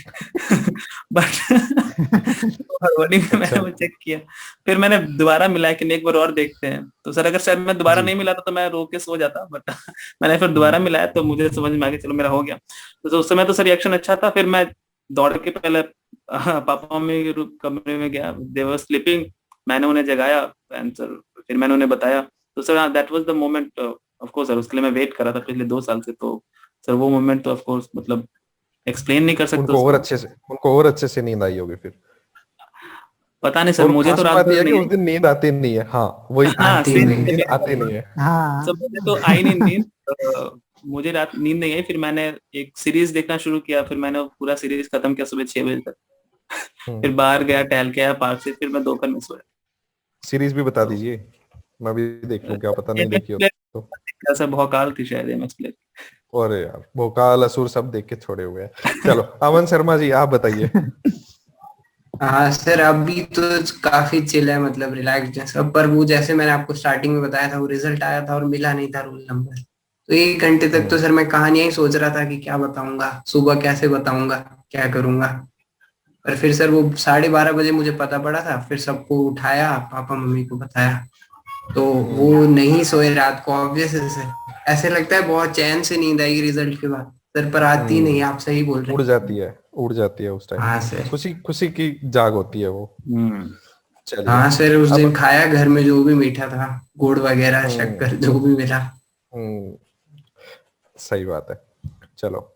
[SPEAKER 4] बट फरवरी में मैंने
[SPEAKER 1] अच्छा
[SPEAKER 4] वो चेक किया, फिर मैंने दोबारा मिलाया कि नहीं एक बार और देखते हैं। तो सर अगर शायद मैं दोबारा
[SPEAKER 1] जी।
[SPEAKER 4] नहीं मिला तो मैं रो के सो जाता, बट मैंने फिर दोबारा मिलाया तो मुझे समझ में आ गया चलो मेरा हो गया। तो उस समय तो सर रिएक्शन अच्छा था। फिर मैं दौड़ के पहले पापा मम्मी के कमरे में गया, दे वर स्लीपिंग, मैंने उन्हें जगाया एंड सर फिर मैंने उन्हें बताया। तो sir that was the moment, of course sir उसके लिए मैं वेट कर रहा था पिछले 2 साल से। तो सर वो मोमेंट तो ऑफ कोर्स मतलब एक्सप्लेन नहीं कर सकते उसको।
[SPEAKER 1] उनको और अच्छे से नींद आई होगी फिर।
[SPEAKER 4] पता नहीं सर,
[SPEAKER 1] और
[SPEAKER 4] मुझे तो
[SPEAKER 1] खास
[SPEAKER 4] रात
[SPEAKER 1] बात
[SPEAKER 4] भर
[SPEAKER 1] यह है कि
[SPEAKER 4] नहीं
[SPEAKER 1] उस दिन नींद आती नहीं है। हाँ वही,
[SPEAKER 4] हाँ
[SPEAKER 3] आती
[SPEAKER 4] सेम
[SPEAKER 3] नहीं।
[SPEAKER 1] नींद आती नहीं है।
[SPEAKER 2] हाँ।
[SPEAKER 4] सब मुझे तो आई नहीं नींद। मुझे रात नींद नहीं आई, फिर मैंने एक सीरीज देखना शुरू किया, फिर मैंने पूरा सीरीज खत्म किया सुबह 6 बजे तक। फिर
[SPEAKER 1] हम्म
[SPEAKER 4] बाहर गया, टहल के आया पार्क से, फिर मैं दोपहर में सोया।
[SPEAKER 1] सीरीज भी बता
[SPEAKER 4] तो
[SPEAKER 1] दीजिए, मैं भी देख लूं, क्या पता नहीं
[SPEAKER 4] एमएक्स
[SPEAKER 1] देखी हो तो।
[SPEAKER 4] प्लेयर सर भौकाल थी शायद एमएक्स प्लेयर।
[SPEAKER 1] अरे यार, भोकाल असुर सब देख के छोड़े हुए हैं। चलो अमन शर्मा जी आप बताइए।
[SPEAKER 3] हाँ सर, अभी तो काफी चिल है, मतलब रिलैक्स जैसा। पर वो जैसे मैंने आपको स्टार्टिंग में बताया था, वो रिजल्ट आया था और मिला नहीं था रोल नंबर, तो 1 घंटे तक तो
[SPEAKER 1] हम्म
[SPEAKER 3] सर मैं कहानियां ही सोच रहा था कि क्या बताऊंगा, सुबह कैसे बताऊंगा, क्या करूंगा। पर फिर सर वो 12:30 बजे मुझे पता पड़ा था, फिर सबको उठाया, पापा मम्मी को बताया, तो वो
[SPEAKER 1] हम्म
[SPEAKER 3] नहीं सोए रात को ऑब्वियस से। ऐसे लगता है बहुत चैन से नींद आएगी रिजल्ट के बाद सर, पर आती नहीं, आप सही बोल रहे
[SPEAKER 1] उड़
[SPEAKER 3] हैं।
[SPEAKER 1] जाती है, उड़ जाती है उस टाइम।
[SPEAKER 3] हाँ सर।
[SPEAKER 1] खुशी खुशी की जाग होती है वो।
[SPEAKER 4] हम्म।
[SPEAKER 1] चलिए
[SPEAKER 3] हाँ सर, उस दिन
[SPEAKER 1] अब।
[SPEAKER 3] खाया घर में जो भी मीठा था, गुड़ वगैरह
[SPEAKER 1] हम्म
[SPEAKER 3] शक्कर जो भी मिला।
[SPEAKER 1] हम्म सही बात है। चलो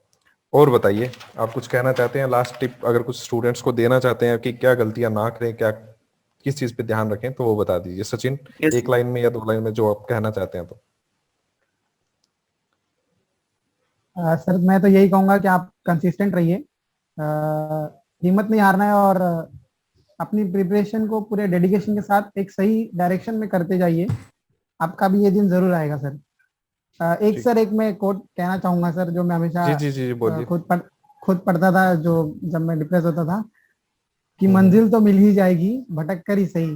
[SPEAKER 1] और बताइए, आप कुछ कहना चाहते हैं, लास्ट टिप अगर कुछ स्टूडेंट्स को देना चाहते हैं कि क्या गलतियां ना करें, क्या किस चीज पे ध्यान रखें, तो वो बता दीजिए सचिन,
[SPEAKER 4] यस
[SPEAKER 1] एक लाइन में या 2 लाइन में जो आप कहना चाहते हैं तो।
[SPEAKER 2] सर मैं तो यही कहूंगा कि आप कंसिस्टेंट रहिए, हिम्मत नहीं हारना है, और अपनी प्रिपरेशन को पूरे डेडिकेशन के साथ एक सही डायरेक्शन में करते जाइए। आपका भी ये दिन जरूर आएगा सर। एक
[SPEAKER 1] ठीक।
[SPEAKER 2] सर एक मैं कोट कहना चाहूंगा सर, जो मैं हमेशा
[SPEAKER 1] जी जी जी जी बोलिए।
[SPEAKER 2] खुद पढ़ता था, जो जब मैं डिप्रेस होता था, कि
[SPEAKER 1] हम्म
[SPEAKER 2] मंजिल तो मिल ही जाएगी, भटक कर ही सही।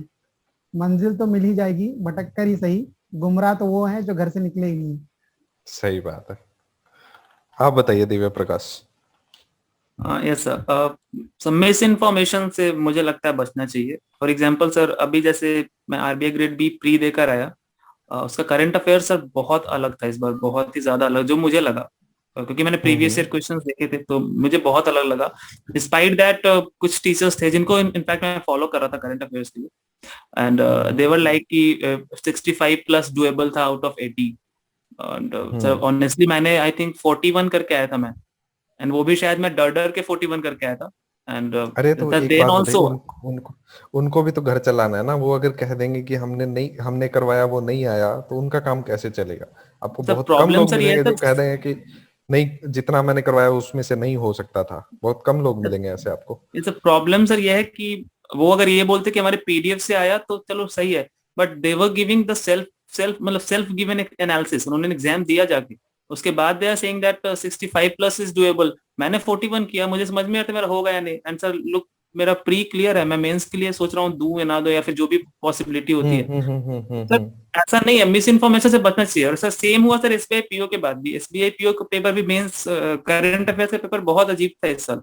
[SPEAKER 2] मंजिल तो मिल ही जाएगी, भटक कर ही सही। गुमराह तो वो है जो घर से निकले ही नहीं।
[SPEAKER 1] सही बात है। आप बताइए दिव्य प्रकाश।
[SPEAKER 4] Yes sir. सब मिस इन्फॉर्मेशन से मुझे लगता है बचना चाहिए। फॉर एग्जांपल सर, अभी जैसे मैं आरबीआई ग्रेड बी प्री देकर आया, उसका करंट अफेयर सर बहुत अलग था इस बार, बहुत ही ज्यादा अलग जो मुझे लगा। क्योंकि मैंने प्रीवियस ईयर क्वेश्चंस देखे थे तो मुझे बहुत अलग लगा। डिस्पाइट दैट कुछ टीचर्स थे जिनको इनफैक्ट मैं फॉलो कर रहा था करंट अफेयर्स के लिए, एंड देवर लाइक कि 65 प्लस डुएबल था out of 80। And sir
[SPEAKER 1] hmm
[SPEAKER 4] honestly मैंने आई थिंक 41 करके आया था मैं, एंड वो भी शायद मैं डर डर के 41 करके आया था। एंड
[SPEAKER 1] अरे तो एक
[SPEAKER 4] देन
[SPEAKER 1] बात बताइए,
[SPEAKER 4] ऑल्सो
[SPEAKER 1] उनको उनको भी तो घर चलाना है ना। वो अगर कह देंगे कि हमने करवाया, वो नहीं आया, तो उनका काम कैसे चलेगा? आपको
[SPEAKER 4] सर
[SPEAKER 1] बहुत कम
[SPEAKER 4] प्रॉब्लम
[SPEAKER 1] लोग
[SPEAKER 4] सर ये
[SPEAKER 1] मिलेंगे
[SPEAKER 4] है
[SPEAKER 1] जो कह
[SPEAKER 4] सर,
[SPEAKER 1] देंगे कि नहीं, जितना मैंने करवाया उसमें से नहीं हो सकता था। बहुत कम लोग मिलेंगे ऐसे आपको।
[SPEAKER 4] ये सब प्रॉब्लम सर ये है कि वो अगर ये बोलते कि हमारे पीडीएफ से आया तो चलो सही है, but they were giving the self self मतलब सेल्फ गिवन एनालिसिस, उन्होंने एग्जाम दिया जाके, उसके बाद they are saying that 65 plus is doable. मैंने 41 किया, मुझे समझ में आता मेरा होगा या नहीं, एंड सर लुक मेरा प्री क्लियर है, मैं मेंस के लिए सोच रहा हूँ दूं या ना दो, या फिर जो भी पॉसिबिलिटी होती है। सर ऐसा नहीं है, मिस इन्फॉर्मेशन से बचना चाहिए। और सर सेम हुआ सर एसबीआई पीओ के बाद भी, एसबीआई पीओ का पेपर भी मेंस करंट अफेयर्स का पेपर बहुत अजीब था इस साल।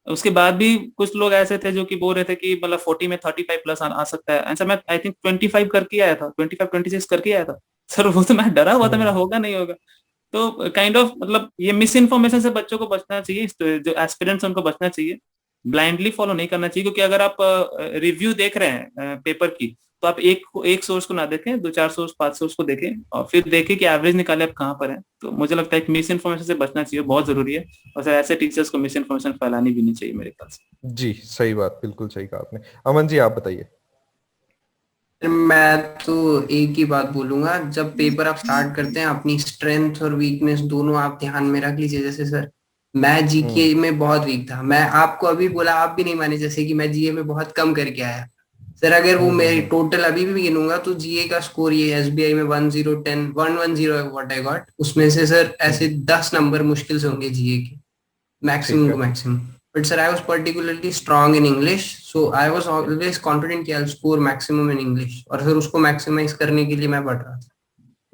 [SPEAKER 4] उसके बाद भी कुछ लोग ऐसे थे जो कि बोल रहे थे कि मतलब 40 में 35 प्लस आ सकता है आंसर। मैं आई थिंक 25 करके आया था, 25 26 करके आया था। सर वो तो मैं डरा हुआ था मेरा होगा नहीं होगा। तो काइंड ऑफ मतलब ये मिस इन्फॉर्मेशन से बच्चों को बचना चाहिए, जो एस्पिरेंट्स उनको बचना चाहिए, ब्लाइंडली फॉलो नहीं करना चाहिए, क्योंकि अगर आप रिव्यू देख रहे हैं पेपर की, तो आप एक सोर्स को ना देखें, 2-4 सोर्स 5 सोर्स को देखें, और फिर देखें कि एवरेज निकाले आप कहाँ पर हैं। तो मुझे लगता है कि मिस इन्फॉर्मेशन से बचना चाहिए, बहुत जरूरी है, और सर ऐसे टीचर्स को मिस इन्फॉर्मेशन फैलानी भी नहीं चाहिए मेरे ख्याल से।
[SPEAKER 1] जी सही बात, बिल्कुल सही कहा आपने। अमन जी आप बताइए।
[SPEAKER 3] मैं तो एक ही बात बोलूंगा, जब पेपर आप स्टार्ट करते हैं अपनी स्ट्रेंथ और वीकनेस दोनों आप ध्यान में रख लीजिए। जैसे सर मैं जीके में बहुत वीक था, मैं आपको अभी बोला, आप भी नहीं माने, जैसे कि मैं जीए में बहुत कम करके आया सर। अगर वो मेरी टोटल अभी भी गिनूंगा तो जीए का स्कोर ये एसबीआई में 110 व्हाट आई गॉट, उसमें से सर ऐसे 10 नंबर मुश्किल से होंगे जीए के, maximum to maximum. But sir, I was particularly strong in English, so I was always confident कि I'll score maximum in English, और फिर उसको maximize करने के लिए मैं पढ़ रहा था।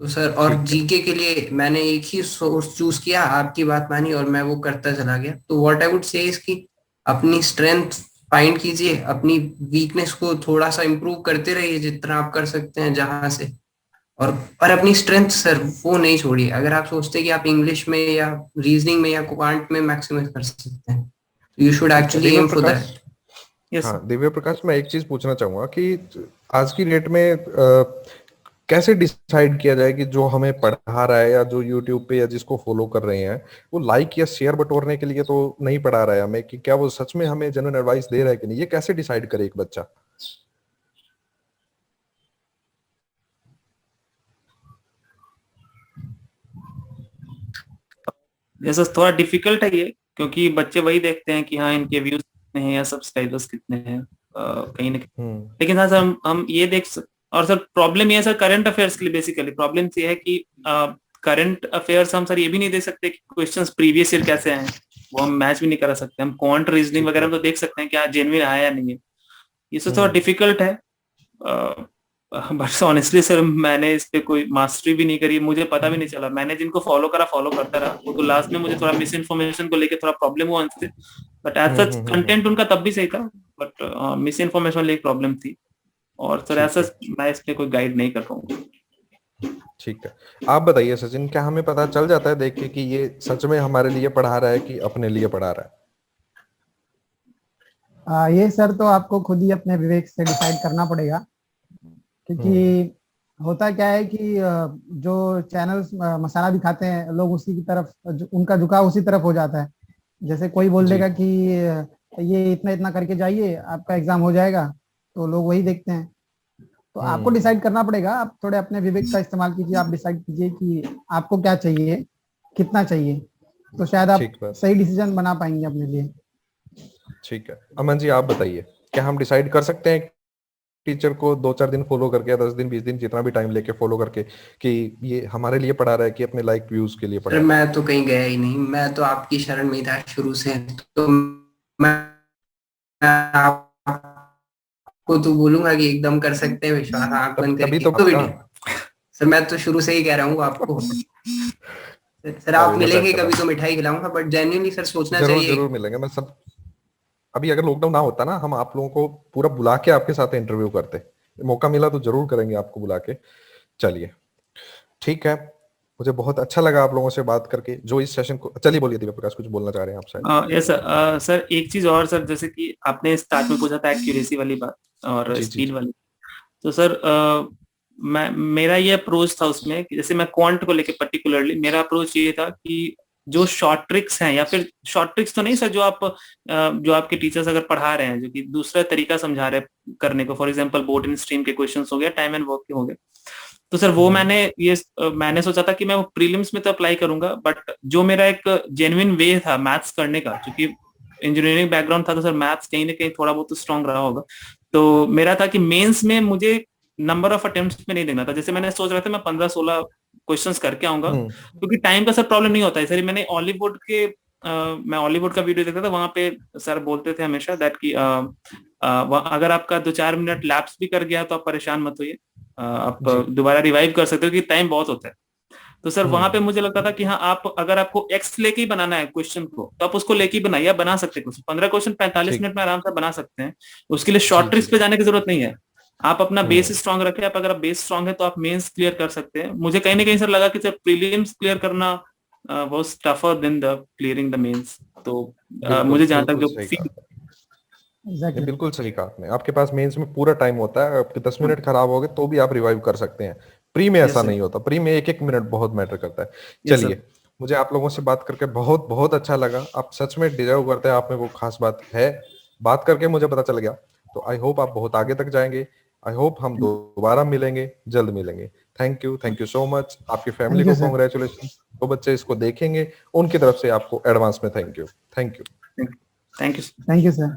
[SPEAKER 3] तो सर और जीके के लिए मैंने एक ही सोर्स चूज किया, आपकी बात मानी और मैं वो करता चला गया। तो what I would say is कि अपनी स्ट्रेंथ फाइंड कीजिए, अपनी वीकनेस को थोड़ा सा इम्प्रूव करते रहिए जितना आप कर सकते हैं जहां से, और अपनी स्ट्रेंथ सर वो नहीं छोड़िए। अगर आप सोचते हैं कि आप इंग्लिश में या रीजनिंग में या क्वांट में मैक्सिमाइज कर सकते हैं, you should actually aim for that.
[SPEAKER 4] Yes
[SPEAKER 1] हाँ दिव्य प्रकाश, मैं एक चीज पूछना चाहूंगा कि आज की डेट में कैसे डिसाइड किया जाए कि जो हमें पढ़ा रहा है या जो यूट्यूब पे या जिसको फॉलो कर रहे हैं वो लाइक या शेयर बटोरने के लिए तो नहीं पढ़ा रहा है हमें, कि क्या वो सच में हमें जेन्युइन एडवाइस दे रहा है कि नहीं, ये कैसे डिसाइड करे एक बच्चा?
[SPEAKER 4] जैसा थोड़ा डिफिकल्ट है ये, क्योंकि बच्चे वही देखते हैं कि हाँ इनके व्यूज कितने हैं या सब्सक्राइबर्स कितने हैं, कहीं ना कहीं। लेकिन हाँ सर हम ये और सर प्रॉब्लम ये है सर करंट अफेयर्स के लिए, बेसिकली प्रॉब्लम ये है कि करंट अफेयर्स हम सर ये भी नहीं दे सकते कि क्वेश्चंस प्रीवियस ईयर कैसे आए, वो हम मैच भी नहीं करा सकते। हम क्वांट रीजनिंग वगैरह तो देख सकते हैं क्या जेन्युइन आया या नहीं है, ये सब थोड़ा डिफिकल्ट है। बट ऑनेस्टली सर मैंने इस पे कोई मास्टरी भी नहीं करी, मुझे पता भी नहीं चला। मैंने जिनको फॉलो करा फॉलो करता रहा, तो लास्ट में मुझे थोड़ा मिस इन्फॉर्मेशन को लेके थोड़ा प्रॉब्लम हुआ उनसे, बट एज सच कंटेंट उनका तब भी सही था, बट मिस इन्फॉर्मेशन लेके प्रॉब्लम थी। और सर ऐसा मैं इस पे कोई गाइड नहीं कर पाऊंगा।
[SPEAKER 1] ठीक है, आप बताइए सचिन, क्या हमें पता चल जाता है देख के कि ये सच में हमारे लिए पढ़ा रहा है कि अपने लिए पढ़ा रहा है?
[SPEAKER 2] ये सर तो आपको खुद ही अपने विवेक से डिसाइड करना पड़ेगा, क्योंकि होता क्या है कि जो चैनल्स मसाला दिखाते हैं लोग उसी की तरफ उनका झुकाव उसी तरफ हो जाता है। जैसे कोई बोल देगा कि ये इतना इतना करके जाइए आपका एग्जाम हो जाएगा, तो लोग वही देखते हैं। तो आपको डिसाइड करना पड़ेगा, आप थोड़े अपने विवेक का इस्तेमाल कीजिए, आप डिसाइड कीजिए कि आपको क्या चाहिए, कितना चाहिए, तो शायद आप सही डिसीजन बना पाएंगे अपने लिए।
[SPEAKER 1] ठीक है, अमन जी आप बताइए, क्या हम डिसाइड कर सकते हैं टीचर को 2-4 दिन फॉलो करके, 10 दिन 20 दिन जितना भी टाइम लेके फॉलो करके, कि ये हमारे लिए पढ़ा रहा है कि अपने लाइक व्यूज के लिए पढ़ा रहा है?
[SPEAKER 3] मैं तो कहीं गया ही नहीं, मैं तो आपकी शरण में था शुरू से, तो मैं आपको तो बोलूंगा कि एकदम कर सकते हैं विश्वास, आंख बंद करके। तो सर मैं तो शुरू से ही कह रहा हूँ आपको सर आप मिलेंगे कभी तो मिठाई खिलाऊंगा, बट जेन्युइनली सर सोचना चाहिए।
[SPEAKER 1] जरूर मिलेंगे। मैं सब अभी अगर लॉकडाउन ना होता ना, हम आप लोगों को पूरा बुला के आपके साथ इंटरव्यू करते, मौका मिला तो जरूर करेंगे आपको बुला के। चलिए ठीक है, मुझे बहुत अच्छा लगा आप लोगों से बात करके। जो इस सेशन को, चलिए बोलिए दिव्य प्रकाश, कुछ बोलना चाह रहे हैं आप शायद?
[SPEAKER 4] यस सर एक चीज और सर, जैसे कि आपने स्टार्ट में पूछा था एक्यूरेसी वाली बात और स्पीड वाली, तो सर मेरा ये अप्रोच था उसमें कि जैसे मैं क्वांट को लेके पर्टिकुलरली मेरा अप्रोच ये था कि जो शॉर्ट ट्रिक्स हैं, या फिर शॉर्ट ट्रिक्स तो नहीं सर, जो आपके टीचर्स अगर पढ़ा रहे हैं जो कि दूसरा तरीका समझा रहे हैं करने को, for example board and stream के क्वेश्चंस हो गया, टाइम एंड वर्क के हो गए, तो सर वो मैंने सोचा था कि मैं वो प्रीलिम्स में तो अप्लाई करूंगा, बट जो मेरा एक जेन्युइन वे था मैथ्स करने का, क्योंकि इंजीनियरिंग बैकग्राउंड था, तो सर मैथ्स कहीं ना कहीं थोड़ा बहुत स्ट्रांग रहा होगा, तो मेरा था कि मेंस में मुझे नंबर ऑफ अटेम्प्ट्स में नहीं देना था। जैसे मैंने सोच रहा था मैं 15-16 क्वेश्चंस करके आऊंगा, क्योंकि टाइम का सर प्रॉब्लम नहीं होता है सर। मैंने मैं ऑलीवुड का वीडियो देखता था, वहां पे सर बोलते थे हमेशा दैट कि अगर आपका 2-4 मिनट लैप्स भी कर गया तो आप परेशान मत होइए, आप दोबारा रिवाइव कर सकते हो, कि टाइम बहुत होता है। तो सर वहां पे मुझे लगता था कि हाँ, आप अगर आपको एक्स लेके ही बनाना है क्वेश्चन को, तो आप उसको लेके ही बनाइए, बना सकते हैं। 15 क्वेश्चन 45 मिनट में आराम से बना सकते हैं, उसके लिए शॉर्ट ट्रिक्स पे जाने की जरूरत नहीं है। आप अपना बेस स्ट्रांग रखें, आप अगर बेस स्ट्रांग है तो आप मेंस क्लियर कर सकते हैं। मुझे कहीं ना कहीं सर लगा कि सर प्रीलिम्स क्लियर करना was tougher than the clearing the mains. तो
[SPEAKER 1] बिल्कुल
[SPEAKER 4] मुझे जहाँ तक
[SPEAKER 1] बिल्कुल
[SPEAKER 4] जो
[SPEAKER 1] सही
[SPEAKER 4] feel
[SPEAKER 1] कहा
[SPEAKER 2] एग्जैक्टली।
[SPEAKER 1] बिल्कुल सही कहा आपने। आपके पास मेंस में पूरा टाइम होता है, आपके 10 मिनट खराब हो गए तो भी आप रिवाइव कर सकते हैं। प्री में
[SPEAKER 4] yes
[SPEAKER 1] ऐसा
[SPEAKER 4] sir,
[SPEAKER 1] नहीं होता, प्री में एक एक मिनट बहुत मैटर करता है।
[SPEAKER 4] yes sir,
[SPEAKER 1] चलिए, मुझे आप लोगों से बात करके बहुत बहुत अच्छा लगा। आप सच में डिजर्व करते हैं, आप में वो खास बात है, बात करके मुझे पता चल गया। तो आई होप आप बहुत आगे तक जाएंगे। आई होप हम दोबारा मिलेंगे, जल्द मिलेंगे। Thank you so much. आपकी फैमिली
[SPEAKER 2] थैंक यू
[SPEAKER 1] को
[SPEAKER 2] सर।
[SPEAKER 1] कॉन्ग्रेचुलेशन। जो बच्चे इसको देखेंगे उनकी तरफ से आपको एडवांस में thank you.
[SPEAKER 4] thank you sir.
[SPEAKER 2] Thank you sir.